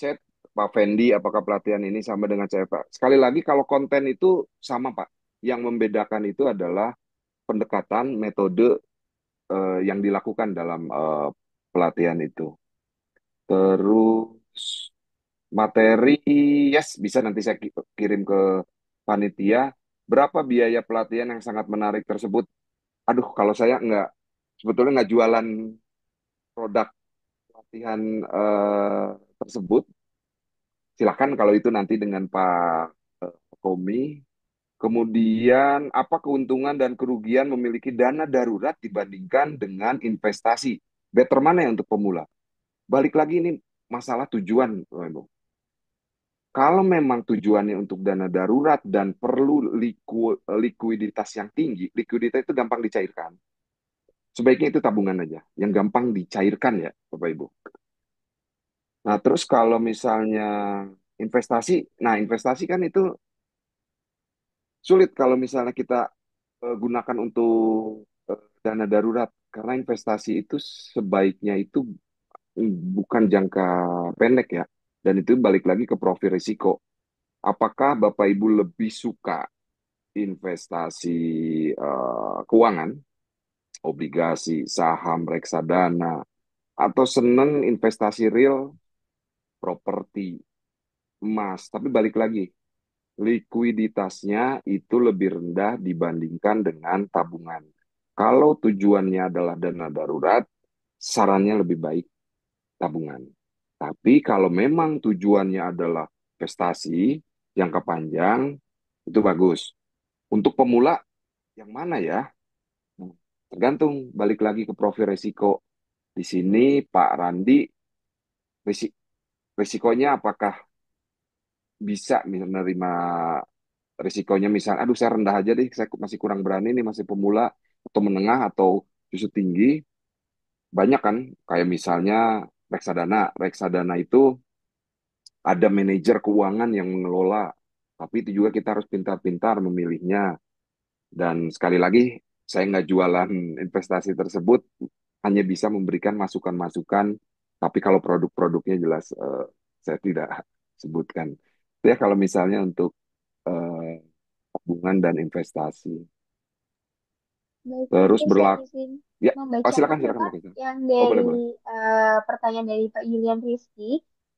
chat Pak Fendi, apakah pelatihan ini sama dengan saya Pak? Sekali lagi, kalau konten itu sama Pak. Yang membedakan itu adalah pendekatan metode yang dilakukan dalam pelatihan itu. Terus materi, yes, bisa nanti saya kirim ke panitia. Berapa biaya pelatihan yang sangat menarik tersebut? Aduh, kalau saya nggak, sebetulnya nggak jualan produk pelatihan tersebut. Silakan kalau itu nanti dengan Pak Komi. Kemudian, apa keuntungan dan kerugian memiliki dana darurat dibandingkan dengan investasi? Better mana ya untuk pemula? Balik lagi ini masalah tujuan, Bapak Ibu. Kalau memang tujuannya untuk dana darurat dan perlu likuiditas yang tinggi, likuiditas itu gampang dicairkan. Sebaiknya itu tabungan aja, yang gampang dicairkan ya, Bapak Ibu. Nah, terus kalau misalnya investasi, nah investasi kan itu sulit kalau misalnya kita gunakan untuk dana darurat, karena investasi itu sebaiknya itu bukan jangka pendek ya, dan itu balik lagi ke profil risiko. Apakah Bapak Ibu lebih suka investasi keuangan, obligasi, saham, reksadana, atau seneng investasi real, properti, emas? Tapi balik lagi, likuiditasnya itu lebih rendah dibandingkan dengan tabungan. Kalau tujuannya adalah dana darurat, sarannya lebih baik tabungan. Tapi kalau memang tujuannya adalah investasi jangka panjang, itu bagus. Untuk pemula, yang mana ya? Tergantung, balik lagi ke profil resiko. Di sini Pak Randi, resi- resikonya apakah bisa menerima risikonya, misal, aduh saya rendah aja deh, saya masih kurang berani nih, masih pemula, atau menengah, atau justru tinggi. Banyak kan, kayak misalnya reksadana. Reksadana itu ada manajer keuangan yang mengelola, tapi itu juga kita harus pintar-pintar memilihnya. Dan sekali lagi, saya nggak jualan investasi tersebut, hanya bisa memberikan masukan-masukan, tapi kalau produk-produknya jelas saya tidak sebutkan. Itu ya kalau misalnya untuk eh, tabungan dan investasi. Baik, Terus mungkin saya berlaku, izin ya, oh, membacakan silakan, ya silakan Pak, Mbak Reza. yang Oh, boleh, dari boleh. pertanyaan dari Pak Yulian Rizky.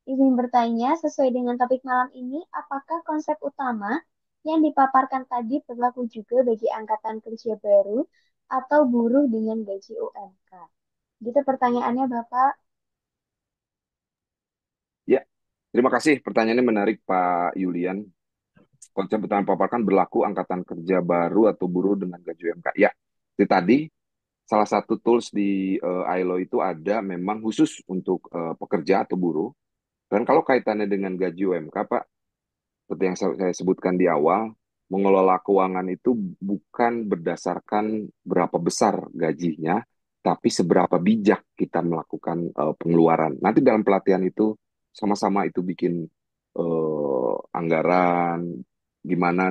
Izin bertanya, sesuai dengan topik malam ini, apakah konsep utama yang dipaparkan tadi berlaku juga bagi angkatan kerja baru atau buruh dengan gaji UMK? Gitu pertanyaannya Bapak. Ya, terima kasih. Pertanyaannya menarik, Pak Yulian. Konsep utama paparkan berlaku angkatan kerja baru atau buruh dengan gaji UMK. Ya, itu tadi salah satu tools di ILO itu ada memang khusus untuk pekerja atau buruh. Dan kalau kaitannya dengan gaji UMK, Pak, seperti yang saya sebutkan di awal, mengelola keuangan itu bukan berdasarkan berapa besar gajinya, tapi seberapa bijak kita melakukan pengeluaran. Nanti dalam pelatihan itu sama-sama itu bikin anggaran, gimana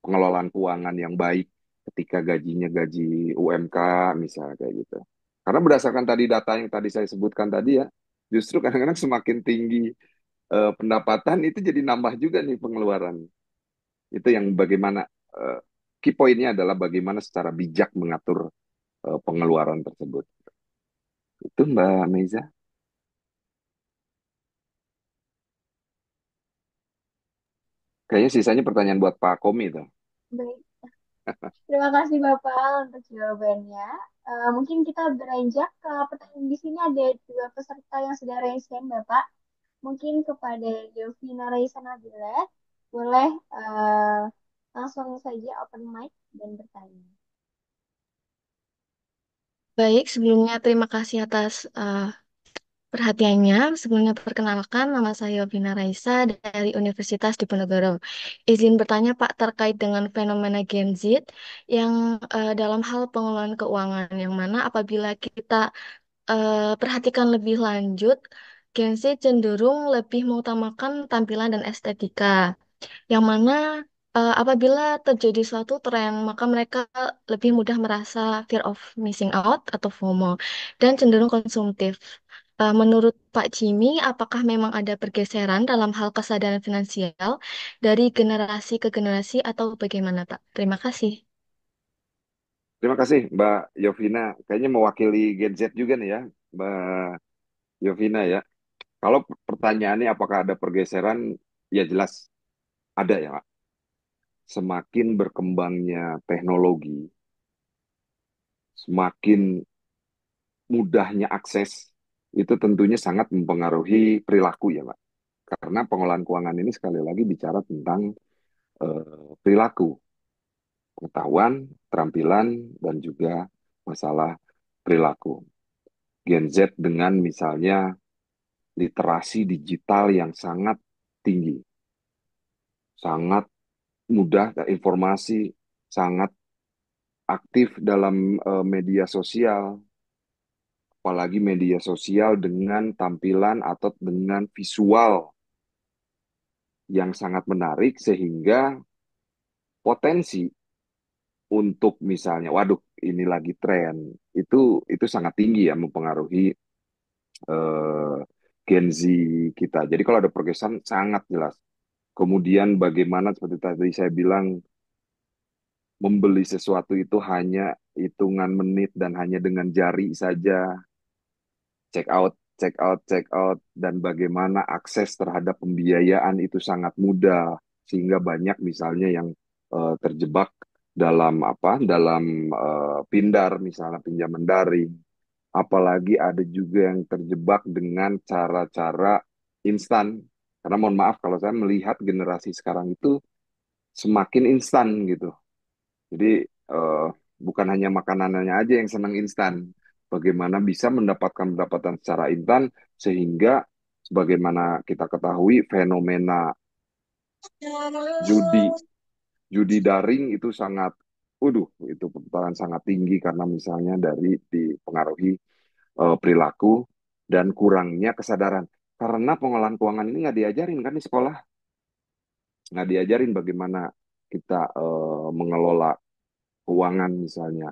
pengelolaan keuangan yang baik ketika gajinya gaji UMK misalnya kayak gitu. Karena berdasarkan tadi data yang tadi saya sebutkan tadi ya, justru kadang-kadang semakin tinggi pendapatan itu jadi nambah juga nih pengeluaran. Itu yang bagaimana eh, key pointnya adalah bagaimana secara bijak mengatur pengeluaran tersebut. Itu Mbak Meiza. Kayaknya sisanya pertanyaan buat Pak Komi tuh. Baik, terima kasih Bapak untuk jawabannya. Mungkin kita beranjak ke pertanyaan di sini ada dua peserta yang sudah raise hand Bapak. Mungkin kepada Yovina Raisa Nabila, boleh langsung saja open mic dan bertanya. Baik, sebelumnya terima kasih atas perhatiannya. Sebelumnya perkenalkan, nama saya Vina Raisa dari Universitas Diponegoro. Izin bertanya Pak terkait dengan fenomena Gen Z yang dalam hal pengelolaan keuangan, yang mana apabila kita perhatikan lebih lanjut, Gen Z cenderung lebih mengutamakan tampilan dan estetika yang mana apabila terjadi suatu tren, maka mereka lebih mudah merasa fear of missing out atau FOMO dan cenderung konsumtif. Menurut Pak Jimmy, apakah memang ada pergeseran dalam hal kesadaran finansial dari generasi ke generasi atau bagaimana, Pak? Terima kasih. Terima kasih Mbak Yovina. Kayaknya mewakili Gen Z juga nih ya, Mbak Yovina ya. Kalau pertanyaannya apakah ada pergeseran, ya jelas ada ya, Pak. Semakin berkembangnya teknologi, semakin mudahnya akses, itu tentunya sangat mempengaruhi perilaku ya, Pak. Karena pengolahan keuangan ini sekali lagi bicara tentang perilaku, pengetahuan, keterampilan, dan juga masalah perilaku. Gen Z dengan misalnya literasi digital yang sangat tinggi, sangat mudah informasi, sangat aktif dalam media sosial, apalagi media sosial dengan tampilan atau dengan visual yang sangat menarik sehingga potensi untuk misalnya, waduh, ini lagi tren, itu sangat tinggi ya mempengaruhi eh, Gen Z kita. Jadi kalau ada pergeseran sangat jelas. Kemudian bagaimana seperti tadi saya bilang, membeli sesuatu itu hanya hitungan menit dan hanya dengan jari saja, check out, check out, check out, dan bagaimana akses terhadap pembiayaan itu sangat mudah, sehingga banyak misalnya yang terjebak dalam apa, dalam pindar, misalnya pinjaman daring. Apalagi ada juga yang terjebak dengan cara-cara instan. Karena mohon maaf kalau saya melihat generasi sekarang itu semakin instan gitu. Jadi bukan hanya makanannya aja yang senang instan. Bagaimana bisa mendapatkan pendapatan secara instan sehingga sebagaimana kita ketahui fenomena judi judi daring itu sangat, waduh, itu perputaran sangat tinggi karena misalnya dari dipengaruhi perilaku dan kurangnya kesadaran. Karena pengolahan keuangan ini nggak diajarin kan di sekolah, nggak diajarin bagaimana kita mengelola keuangan misalnya.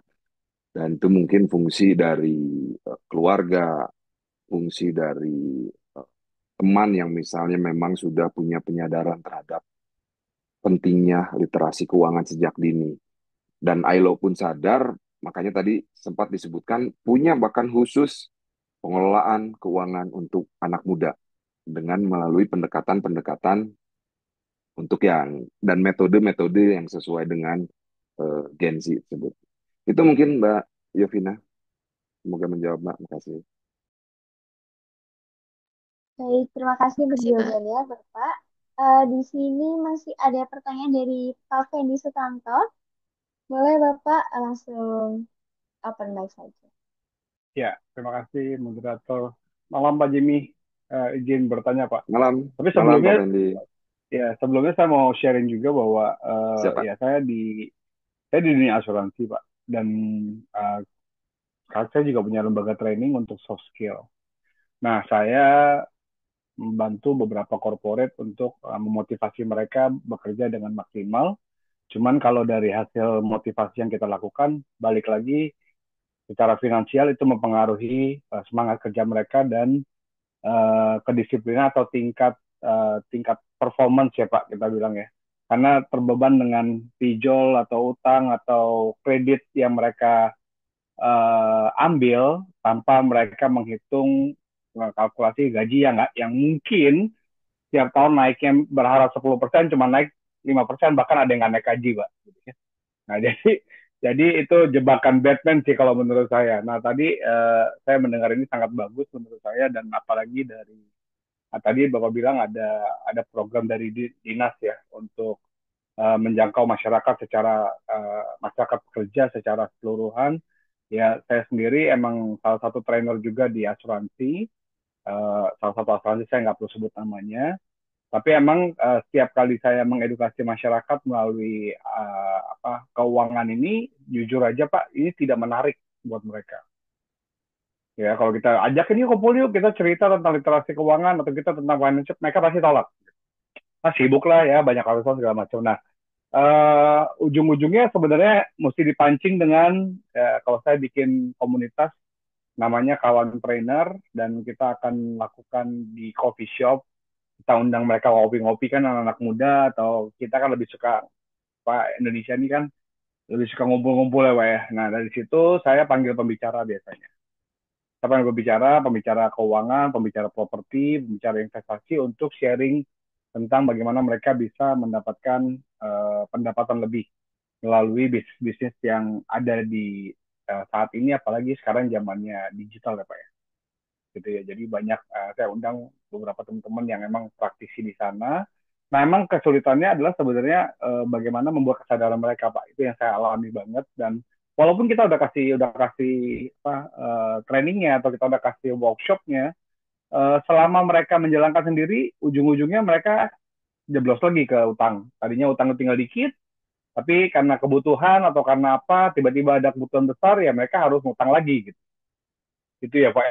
Dan itu mungkin fungsi dari keluarga, fungsi dari teman yang misalnya memang sudah punya penyadaran terhadap pentingnya literasi keuangan sejak dini. Dan ILO pun sadar, makanya tadi sempat disebutkan, punya bahkan khusus pengelolaan keuangan untuk anak muda dengan melalui pendekatan-pendekatan untuk yang dan metode-metode yang sesuai dengan Gen Z tersebut. Itu mungkin Mbak Yovina, semoga menjawab Mbak. Makasih. Baik, terima kasih untuk Makasih, Pak. jawabannya, Bapak. Di sini masih ada pertanyaan dari Pak Fendi Sutanto. Boleh Bapak langsung open mic saja. Ya, terima kasih moderator. Malam Pak Jimmy. Izin bertanya Pak. Malam, Tapi malam Pak sebelumnya, Fendi. sebelumnya saya mau sharing juga bahwa Siapa? saya di dunia asuransi Pak. Dan eh, saya juga punya lembaga training untuk soft skill. Nah, saya membantu beberapa corporate untuk memotivasi mereka bekerja dengan maksimal. Cuman kalau dari hasil motivasi yang kita lakukan, balik lagi secara finansial itu mempengaruhi semangat kerja mereka dan kedisiplinan atau tingkat performance ya Pak kita bilang ya. Karena terbeban dengan pinjol atau utang atau kredit yang mereka ambil tanpa mereka menghitung kalkulasi gaji yang mungkin tiap tahun naiknya berharap 10% cuma naik 5%, bahkan ada yang nggak naik gaji Pak. Nah, jadi itu jebakan Batman sih kalau menurut saya. Nah, tadi saya mendengar ini sangat bagus menurut saya, dan apalagi tadi Bapak bilang ada program dari dinas ya untuk menjangkau masyarakat masyarakat pekerja secara keseluruhan. Ya, saya sendiri emang salah satu trainer juga di asuransi. Salah satu asuransi saya nggak perlu sebut namanya. Tapi emang setiap kali saya mengedukasi masyarakat melalui keuangan ini, jujur aja Pak, ini tidak menarik buat mereka. Ya, kalau kita ajakin yuk kumpul yuk, kita cerita tentang literasi keuangan atau kita tentang financial, mereka pasti tolak. Sibuk lah ya, banyak alasan segala macam. Nah, ujung-ujungnya sebenarnya mesti dipancing dengan kalau saya bikin komunitas namanya Kawan Trainer, dan kita akan lakukan di coffee shop. Kita undang mereka ngopi-ngopi, kan anak-anak muda, atau kita kan lebih suka, Pak, Indonesia ini kan lebih suka ngumpul-ngumpul ya Pak ya. Nah, dari situ saya panggil pembicara biasanya. Saya panggil pembicara keuangan, pembicara properti, pembicara investasi untuk sharing tentang bagaimana mereka bisa mendapatkan pendapatan lebih melalui bisnis yang ada di saat ini, apalagi sekarang zamannya digital ya Pak ya. Gitu ya. Jadi banyak saya undang beberapa teman-teman yang emang praktisi di sana, Nah, emang kesulitannya adalah sebenarnya bagaimana membuat kesadaran mereka, Pak. Itu yang saya alami banget. Dan walaupun kita udah kasih apa, trainingnya atau kita udah kasih workshopnya, selama mereka menjalankan sendiri, ujung-ujungnya mereka jeblos lagi ke utang. Tadinya utang tinggal dikit, tapi karena kebutuhan atau karena apa, tiba-tiba ada kebutuhan besar, ya mereka harus ngutang lagi gitu. Itu ya Pak.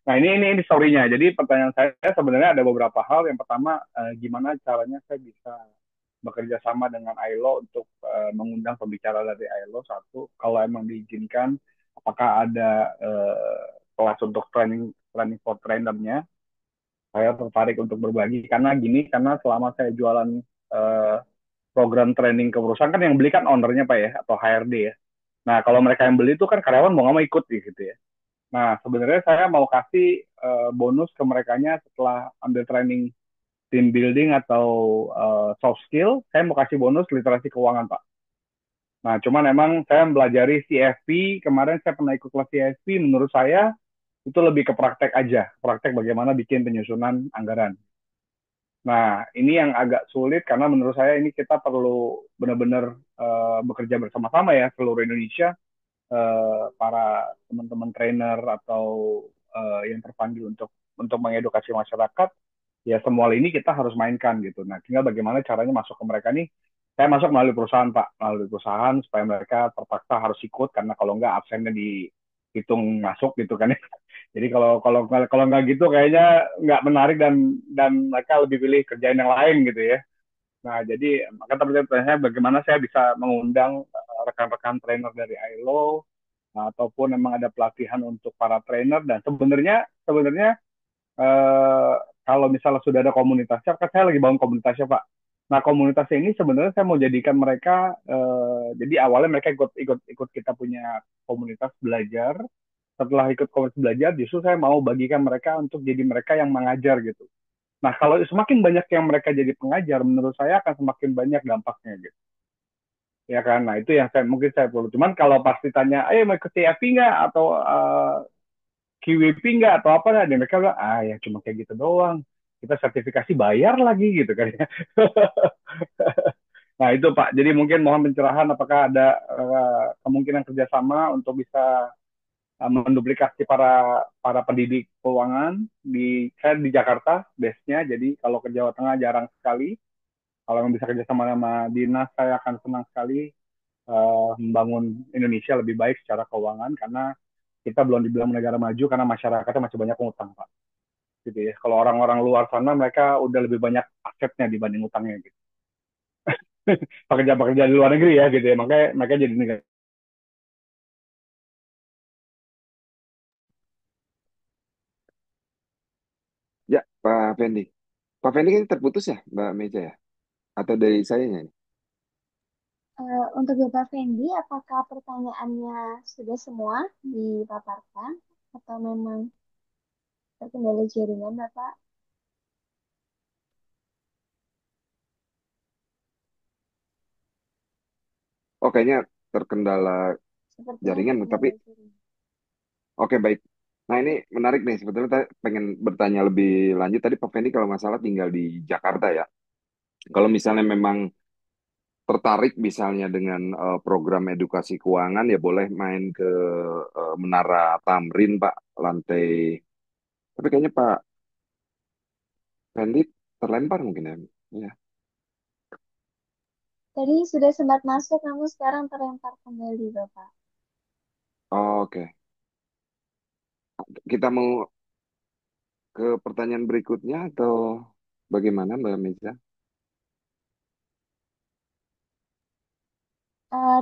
Nah ini story-nya. Jadi pertanyaan saya sebenarnya ada beberapa hal. Yang pertama, gimana caranya saya bisa bekerja sama dengan ILO untuk mengundang pembicara dari ILO. Satu, kalau emang diizinkan, apakah ada kelas untuk training training for trainernya. Saya tertarik untuk berbagi karena gini, karena selama saya jualan eh, program training ke perusahaan kan yang beli kan ownernya Pak ya, atau HRD ya. Nah kalau mereka yang beli itu kan karyawan mau nggak mau ikut gitu ya. Nah sebenarnya saya mau kasih bonus ke merekanya setelah ambil training team building atau soft skill, saya mau kasih bonus literasi keuangan Pak. Nah cuman emang saya pelajari CFP, kemarin saya pernah ikut kelas CFP, menurut saya itu lebih ke praktek aja, praktek bagaimana bikin penyusunan anggaran. Nah, ini yang agak sulit karena menurut saya ini kita perlu benar-benar bekerja bersama-sama ya seluruh Indonesia, para teman-teman trainer atau yang terpanggil untuk mengedukasi masyarakat, ya semua ini kita harus mainkan gitu. Nah, tinggal bagaimana caranya masuk ke mereka nih. Saya masuk melalui perusahaan Pak, melalui perusahaan supaya mereka terpaksa harus ikut karena kalau nggak absennya dihitung masuk gitu kan ya. Jadi kalau kalau kalau nggak gitu kayaknya nggak menarik dan mereka lebih pilih kerjain yang lain gitu ya. Nah, jadi maka pertanyaan saya bagaimana saya bisa mengundang rekan-rekan trainer dari ILO, ataupun memang ada pelatihan untuk para trainer. Dan sebenarnya sebenarnya eh, kalau misalnya sudah ada komunitasnya, kan saya lagi bangun komunitasnya Pak. Nah komunitasnya ini sebenarnya saya mau jadikan mereka, jadi awalnya mereka ikut ikut ikut kita punya komunitas belajar. Setelah ikut komunitas belajar, justru saya mau bagikan mereka untuk jadi mereka yang mengajar gitu. Nah kalau semakin banyak yang mereka jadi pengajar, menurut saya akan semakin banyak dampaknya gitu. Ya kan, nah itu yang saya mungkin saya perlu. Cuman kalau pasti tanya, ayo mau ikut TFP nggak atau QWP nggak atau apa, dan mereka bilang, ya cuma kayak gitu doang. Kita sertifikasi bayar lagi gitu kan ya. Nah itu Pak, jadi mungkin mohon pencerahan apakah ada kemungkinan kerjasama untuk bisa menduplikasi para para pendidik keuangan di saya di Jakarta base-nya. Jadi kalau ke Jawa Tengah jarang sekali. Kalau bisa kerjasama sama dinas, saya akan senang sekali membangun Indonesia lebih baik secara keuangan karena kita belum dibilang negara maju karena masyarakatnya masih banyak utang Pak. Gitu ya. Kalau orang-orang luar sana mereka udah lebih banyak asetnya dibanding utangnya gitu. Pekerja-pekerja di luar negeri ya gitu ya. Makanya mereka jadi negara. Ya, Pak Fendi. Pak Fendi kan terputus ya, Mbak Meja ya? Atau dari sayanya nih? Untuk Bapak Fendi, apakah pertanyaannya sudah semua dipaparkan atau memang terkendala jaringan, Bapak? Oh, kayaknya terkendala Sepertinya jaringan, tapi terkendala jaringan. oke baik. Nah ini menarik nih, sebetulnya pengen bertanya lebih lanjut. Tadi Pak Fendi kalau nggak salah tinggal di Jakarta ya. Kalau misalnya memang tertarik misalnya dengan program edukasi keuangan, ya boleh main ke Menara Tamrin, Pak, lantai. Tapi kayaknya Pak Fendi terlempar mungkin ya. Ya. Tadi sudah sempat masuk, namun sekarang terlempar kembali, Bapak. Oke, kita mau ke pertanyaan berikutnya atau bagaimana Mbak Meza?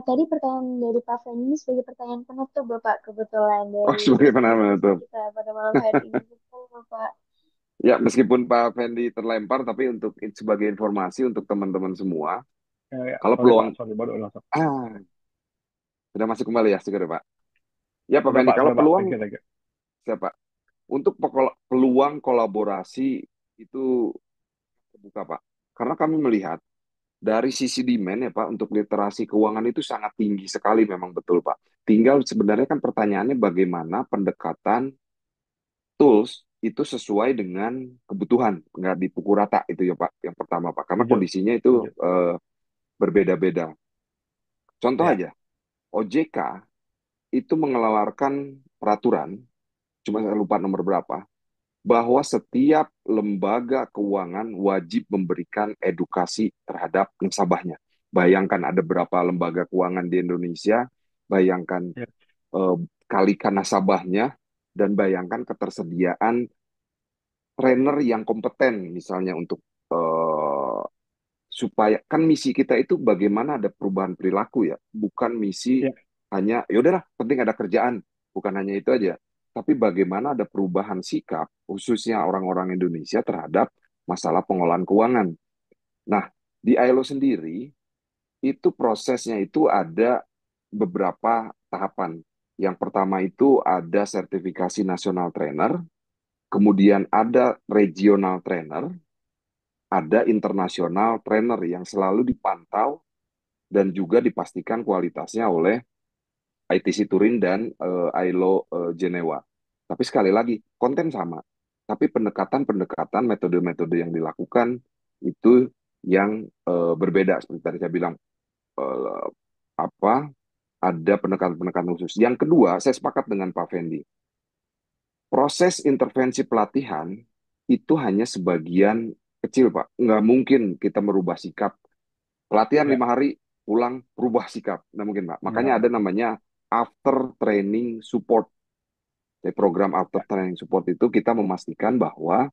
Tadi pertanyaan dari Pak Fendi ini sebagai pertanyaan penutup, Bapak, kebetulan Oh, dari sebagai diskusi penutup. kita pada malam hari ini. Betul, Bapak. Ya, meskipun Pak Fendi terlempar, tapi untuk sebagai informasi untuk teman-teman semua, kalau Sorry Pak, peluang sorry baru masuk. ah sudah masuk kembali ya, segera Pak. Ya Pak Udah Fendi, Pak, kalau sorry Pak. peluang Thank you, thank you. siapa? Untuk peluang kolaborasi itu terbuka Pak. Karena kami melihat dari sisi demand ya Pak untuk literasi keuangan itu sangat tinggi sekali memang betul Pak. Tinggal sebenarnya kan pertanyaannya bagaimana pendekatan tools itu sesuai dengan kebutuhan, nggak dipukul rata itu ya Pak, yang pertama Pak, karena Setuju, kondisinya setuju. itu berbeda-beda. Contoh Ya, aja, OJK itu mengeluarkan peraturan, cuma saya lupa nomor berapa, bahwa setiap lembaga keuangan wajib memberikan edukasi terhadap nasabahnya. Bayangkan ada berapa lembaga keuangan di Indonesia, bayangkan ya, eh, kalikan nasabahnya, dan bayangkan ketersediaan trainer yang kompeten misalnya untuk eh, supaya kan misi kita itu bagaimana ada perubahan perilaku ya, bukan misi ya, hanya ya udahlah penting ada kerjaan, bukan hanya itu aja, tapi bagaimana ada perubahan sikap khususnya orang-orang Indonesia terhadap masalah pengelolaan keuangan. Nah, di ILO sendiri itu prosesnya itu ada beberapa tahapan. Yang pertama itu ada sertifikasi nasional trainer, kemudian ada regional trainer, ada internasional trainer yang selalu dipantau dan juga dipastikan kualitasnya oleh ITC Turin dan ILO Jenewa. Tapi sekali lagi, konten sama. Tapi pendekatan-pendekatan, metode-metode yang dilakukan itu yang berbeda. Seperti tadi saya bilang, eh, apa ada pendekatan-pendekatan khusus. Yang kedua, saya sepakat dengan Pak Fendi. Proses intervensi pelatihan itu hanya sebagian kecil, Pak. Nggak mungkin kita merubah sikap. Pelatihan ya, 5 hari, pulang, berubah sikap. Nggak mungkin, Pak. Makanya enggak. ada namanya after training support. Di program after Ya, training support itu kita memastikan bahwa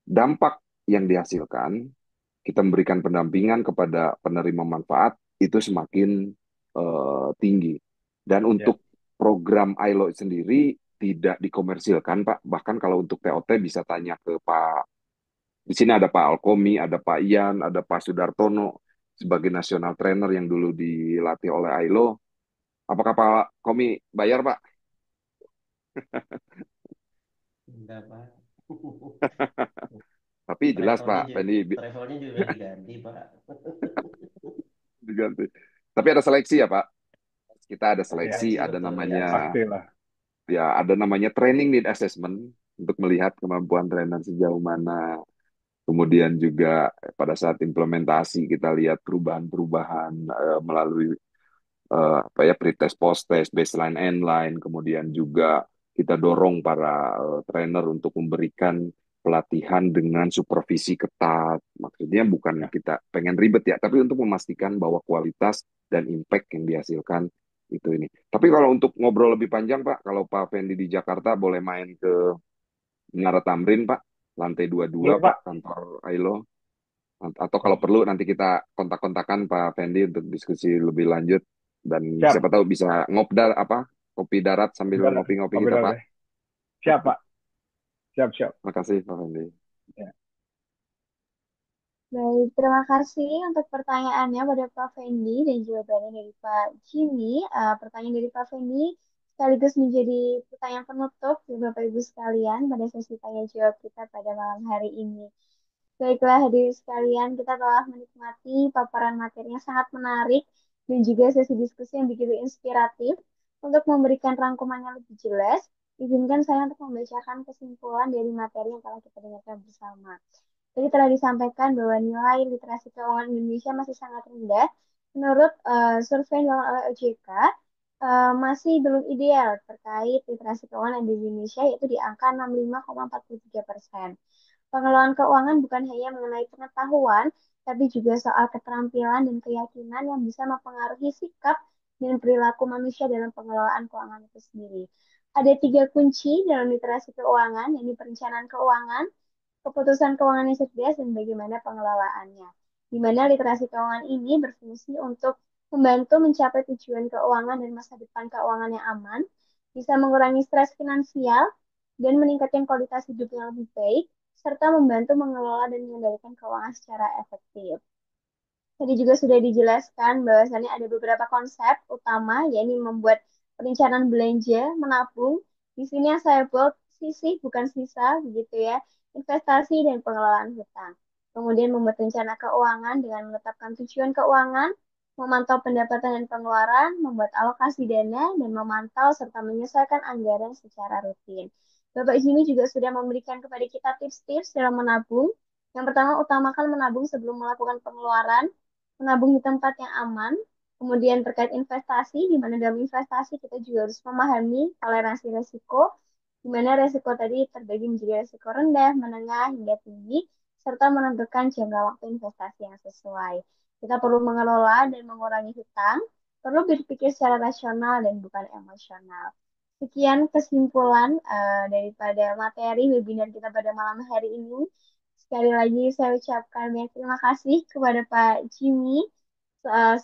dampak yang dihasilkan, kita memberikan pendampingan kepada penerima manfaat, itu semakin tinggi. Dan ya, untuk program ILO sendiri tidak dikomersilkan, Pak. Bahkan kalau untuk TOT bisa tanya ke Pak. Di sini ada Pak Alkomi, ada Pak Ian, ada Pak Sudartono sebagai national trainer yang dulu dilatih oleh ILO. Apakah Pak Komi bayar, Pak? Enggak, Pak. Tapi jelas Travelnya Pak, juga, Pendi travelnya juga diganti, Pak. diganti. Tapi ada seleksi ya, Pak. Kita ada ya, seleksi, ada Betul ya. namanya pastilah. training need assessment untuk melihat kemampuan trainer sejauh mana. Kemudian juga pada saat implementasi kita lihat perubahan-perubahan melalui apa ya pretest, post-test, baseline, endline. Kemudian juga kita dorong para trainer untuk memberikan pelatihan dengan supervisi ketat. Maksudnya bukan Ya, kita pengen ribet ya, tapi untuk memastikan bahwa kualitas dan impact yang dihasilkan itu ini. Tapi kalau untuk ngobrol lebih panjang, Pak, kalau Pak Fendi di Jakarta boleh main ke Menara Tamrin, Pak, lantai 22, boleh Pak, Pak. kantor ILO. Atau kalau Boleh. perlu nanti kita kontak-kontakan Pak Fendi untuk diskusi lebih lanjut dan Siap. siapa tahu bisa ngopdar apa kopi darat sambil Udah, ngopi-ngopi kopi kita dulu Pak. deh. Siap Pak. Siap, siap. Terima kasih Pak Fendi. Ya. Baik, terima kasih untuk pertanyaannya pada Pak Fendi dan jawabannya dari Pak Jimmy. Pertanyaan dari Pak Fendi sekaligus menjadi pertanyaan penutup ya Bapak Ibu sekalian pada sesi tanya jawab kita pada malam hari ini. Baiklah hadirin sekalian, kita telah menikmati paparan materi yang sangat menarik dan juga sesi diskusi yang begitu inspiratif. Untuk memberikan rangkuman yang lebih jelas, izinkan saya untuk membacakan kesimpulan dari materi yang telah kita dengarkan bersama. Jadi telah disampaikan bahwa nilai literasi keuangan Indonesia masih sangat rendah. Menurut survei yang dilakukan oleh OJK, masih belum ideal terkait literasi keuangan di Indonesia, yaitu di angka 65,43%. Pengelolaan keuangan bukan hanya mengenai pengetahuan, tapi juga soal keterampilan dan keyakinan yang bisa mempengaruhi sikap dan perilaku manusia dalam pengelolaan keuangan itu sendiri. Ada 3 kunci dalam literasi keuangan, yaitu perencanaan keuangan, keputusan keuangan yang cerdas, dan bagaimana pengelolaannya. Di mana literasi keuangan ini berfungsi untuk membantu mencapai tujuan keuangan dan masa depan keuangan yang aman, bisa mengurangi stres finansial, dan meningkatkan kualitas hidup yang lebih baik, serta membantu mengelola dan mengendalikan keuangan secara efektif. Tadi juga sudah dijelaskan bahwasannya ada beberapa konsep utama, yaitu membuat perencanaan belanja, menabung. Di sini yang saya buat sisi bukan sisa, begitu ya. Investasi dan pengelolaan hutang. Kemudian membuat rencana keuangan dengan menetapkan tujuan keuangan, memantau pendapatan dan pengeluaran, membuat alokasi dana, dan memantau serta menyesuaikan anggaran secara rutin. Bapak Jimmy juga sudah memberikan kepada kita tips-tips dalam menabung. Yang pertama, utamakan menabung sebelum melakukan pengeluaran, menabung di tempat yang aman. Kemudian terkait investasi, di mana dalam investasi kita juga harus memahami toleransi resiko, di mana resiko tadi terbagi menjadi resiko rendah, menengah, hingga tinggi, serta menentukan jangka waktu investasi yang sesuai. Kita perlu mengelola dan mengurangi hutang, perlu berpikir secara rasional dan bukan emosional. Sekian kesimpulan daripada materi webinar kita pada malam hari ini. Sekali lagi saya ucapkan banyak terima kasih kepada Pak Jimmy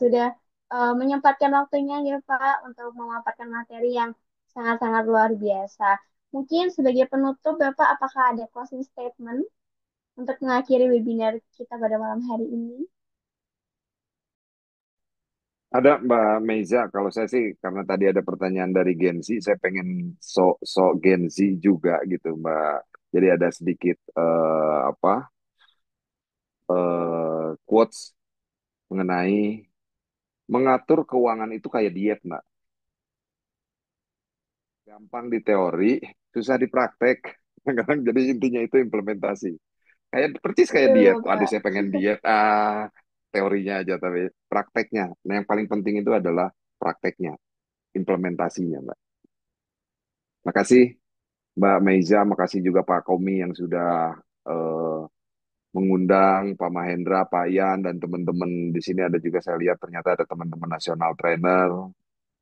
sudah menyempatkan waktunya ya Pak untuk memaparkan materi yang sangat-sangat luar biasa. Mungkin sebagai penutup Bapak apakah ada closing statement untuk mengakhiri webinar kita pada malam hari ini? Ada Mbak Meiza, kalau saya sih karena tadi ada pertanyaan dari Gen Z, saya pengen sok Gen Z juga gitu Mbak. Jadi ada sedikit quotes mengenai mengatur keuangan itu kayak diet Mbak. Gampang di teori, susah di praktek. Kadang jadi intinya itu implementasi. Kayak persis kayak Betul diet. Waduh, Bapak. saya pengen diet. Teorinya aja tapi prakteknya. Nah, yang paling penting itu adalah prakteknya, implementasinya, Mbak. Makasih Mbak Meiza, makasih juga Pak Komi yang sudah eh, mengundang Pak Mahendra, Pak Ian, dan teman-teman di sini ada juga saya lihat ternyata ada teman-teman nasional trainer.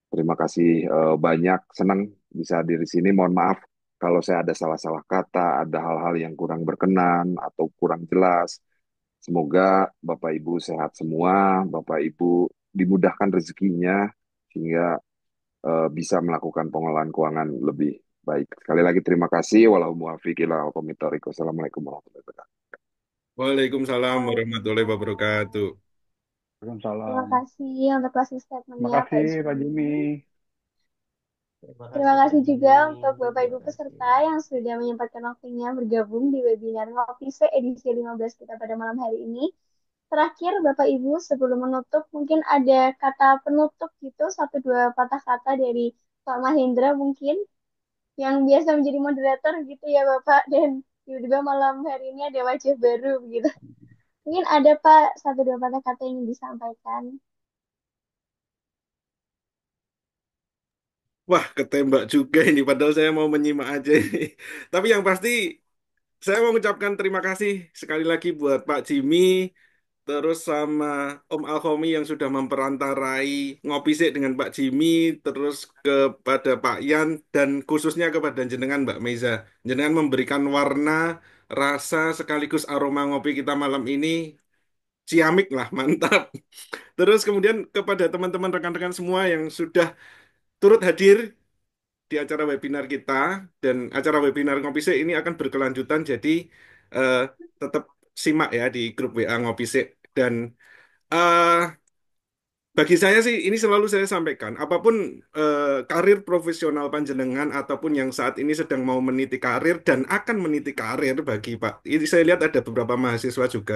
Terima kasih banyak, senang bisa hadir di sini. Mohon maaf kalau saya ada salah-salah kata, ada hal-hal yang kurang berkenan atau kurang jelas. Semoga Bapak Ibu sehat semua, Bapak Ibu dimudahkan rezekinya sehingga bisa melakukan pengelolaan keuangan lebih baik. Sekali lagi terima kasih. Walau muwaffiq ila aqwamit thoriq. Wassalamualaikum warahmatullahi wabarakatuh. Waalaikumsalam warahmatullahi wabarakatuh. Terima Waalaikumsalam. kasih untuk closing Terima statementnya Pak kasih Pak Jimmy. Jimmy. Terima Terima kasih Pak kasih juga Jimmy. untuk Bapak Ibu Terima kasih. peserta yang sudah menyempatkan waktunya bergabung di webinar Ngopi Se edisi 15 kita pada malam hari ini. Terakhir, Bapak Ibu, sebelum menutup, mungkin ada kata penutup gitu, satu dua patah kata dari Pak Mahendra mungkin, yang biasa menjadi moderator gitu ya Bapak, dan tiba-tiba malam hari ini ada wajah baru gitu. Mungkin ada Pak, satu dua patah kata yang ingin disampaikan. Wah, ketembak juga ini. Padahal saya mau menyimak aja ini. Tapi yang pasti, saya mau mengucapkan terima kasih sekali lagi buat Pak Jimmy, terus sama Om Alkomi yang sudah memperantarai ngopi sik dengan Pak Jimmy, terus kepada Pak Yan, dan khususnya kepada jenengan Mbak Meiza. Jenengan memberikan warna, rasa, sekaligus aroma ngopi kita malam ini. Ciamik lah, mantap. Terus kemudian kepada teman-teman rekan-rekan semua yang sudah turut hadir di acara webinar kita, dan acara webinar Ngopi Sik ini akan berkelanjutan, jadi eh, tetap simak ya di grup WA Ngopi Sik. Dan eh, bagi saya sih ini selalu saya sampaikan, apapun karir profesional panjenengan ataupun yang saat ini sedang mau meniti karir dan akan meniti karir bagi Pak, ini saya lihat ada beberapa mahasiswa juga.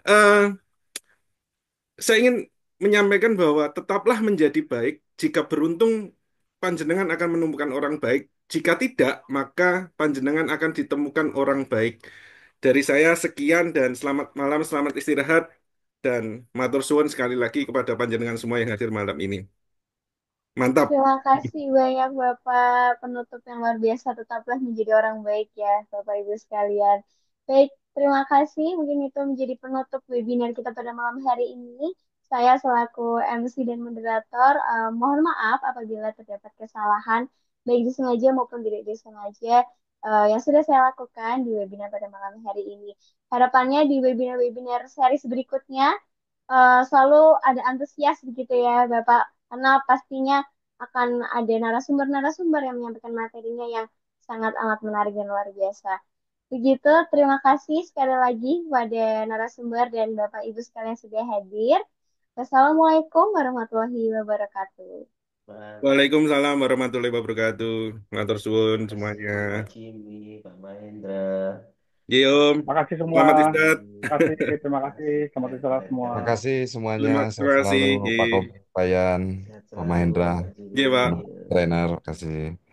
eh, saya ingin menyampaikan bahwa tetaplah menjadi baik. Jika beruntung, panjenengan akan menemukan orang baik. Jika tidak, maka panjenengan akan ditemukan orang baik. Dari saya sekian dan selamat malam, selamat istirahat, dan matur suwun sekali lagi kepada panjenengan semua yang hadir malam ini. Mantap. Terima kasih banyak Bapak penutup yang luar biasa. Tetaplah menjadi orang baik ya Bapak Ibu sekalian. Baik, terima kasih. Mungkin itu menjadi penutup webinar kita pada malam hari ini. Saya selaku MC dan moderator, mohon maaf apabila terdapat kesalahan, baik disengaja maupun tidak disengaja, yang sudah saya lakukan di webinar pada malam hari ini. Harapannya di webinar-webinar series berikutnya, selalu ada antusias begitu ya Bapak, karena pastinya akan ada narasumber-narasumber yang menyampaikan materinya yang sangat amat menarik dan luar biasa. Begitu, terima kasih sekali lagi kepada narasumber dan Bapak Ibu sekalian yang sudah hadir. Wassalamualaikum warahmatullahi wabarakatuh. Waalaikumsalam warahmatullahi wabarakatuh. Matur suwun Terima semuanya. kasih Pak Jimmy, Pak Mahendra. Ye Om, Terima kasih semua. selamat istirahat. Terima kasih. Selamat istirahat semua. Terima kasih semuanya. Terima Sehat kasih. selalu Ye, Pak Komi, Pak Yan, Sehat Pak selalu Mahendra, Pak Jimmy. ye Pak. trainer. Terima kasih.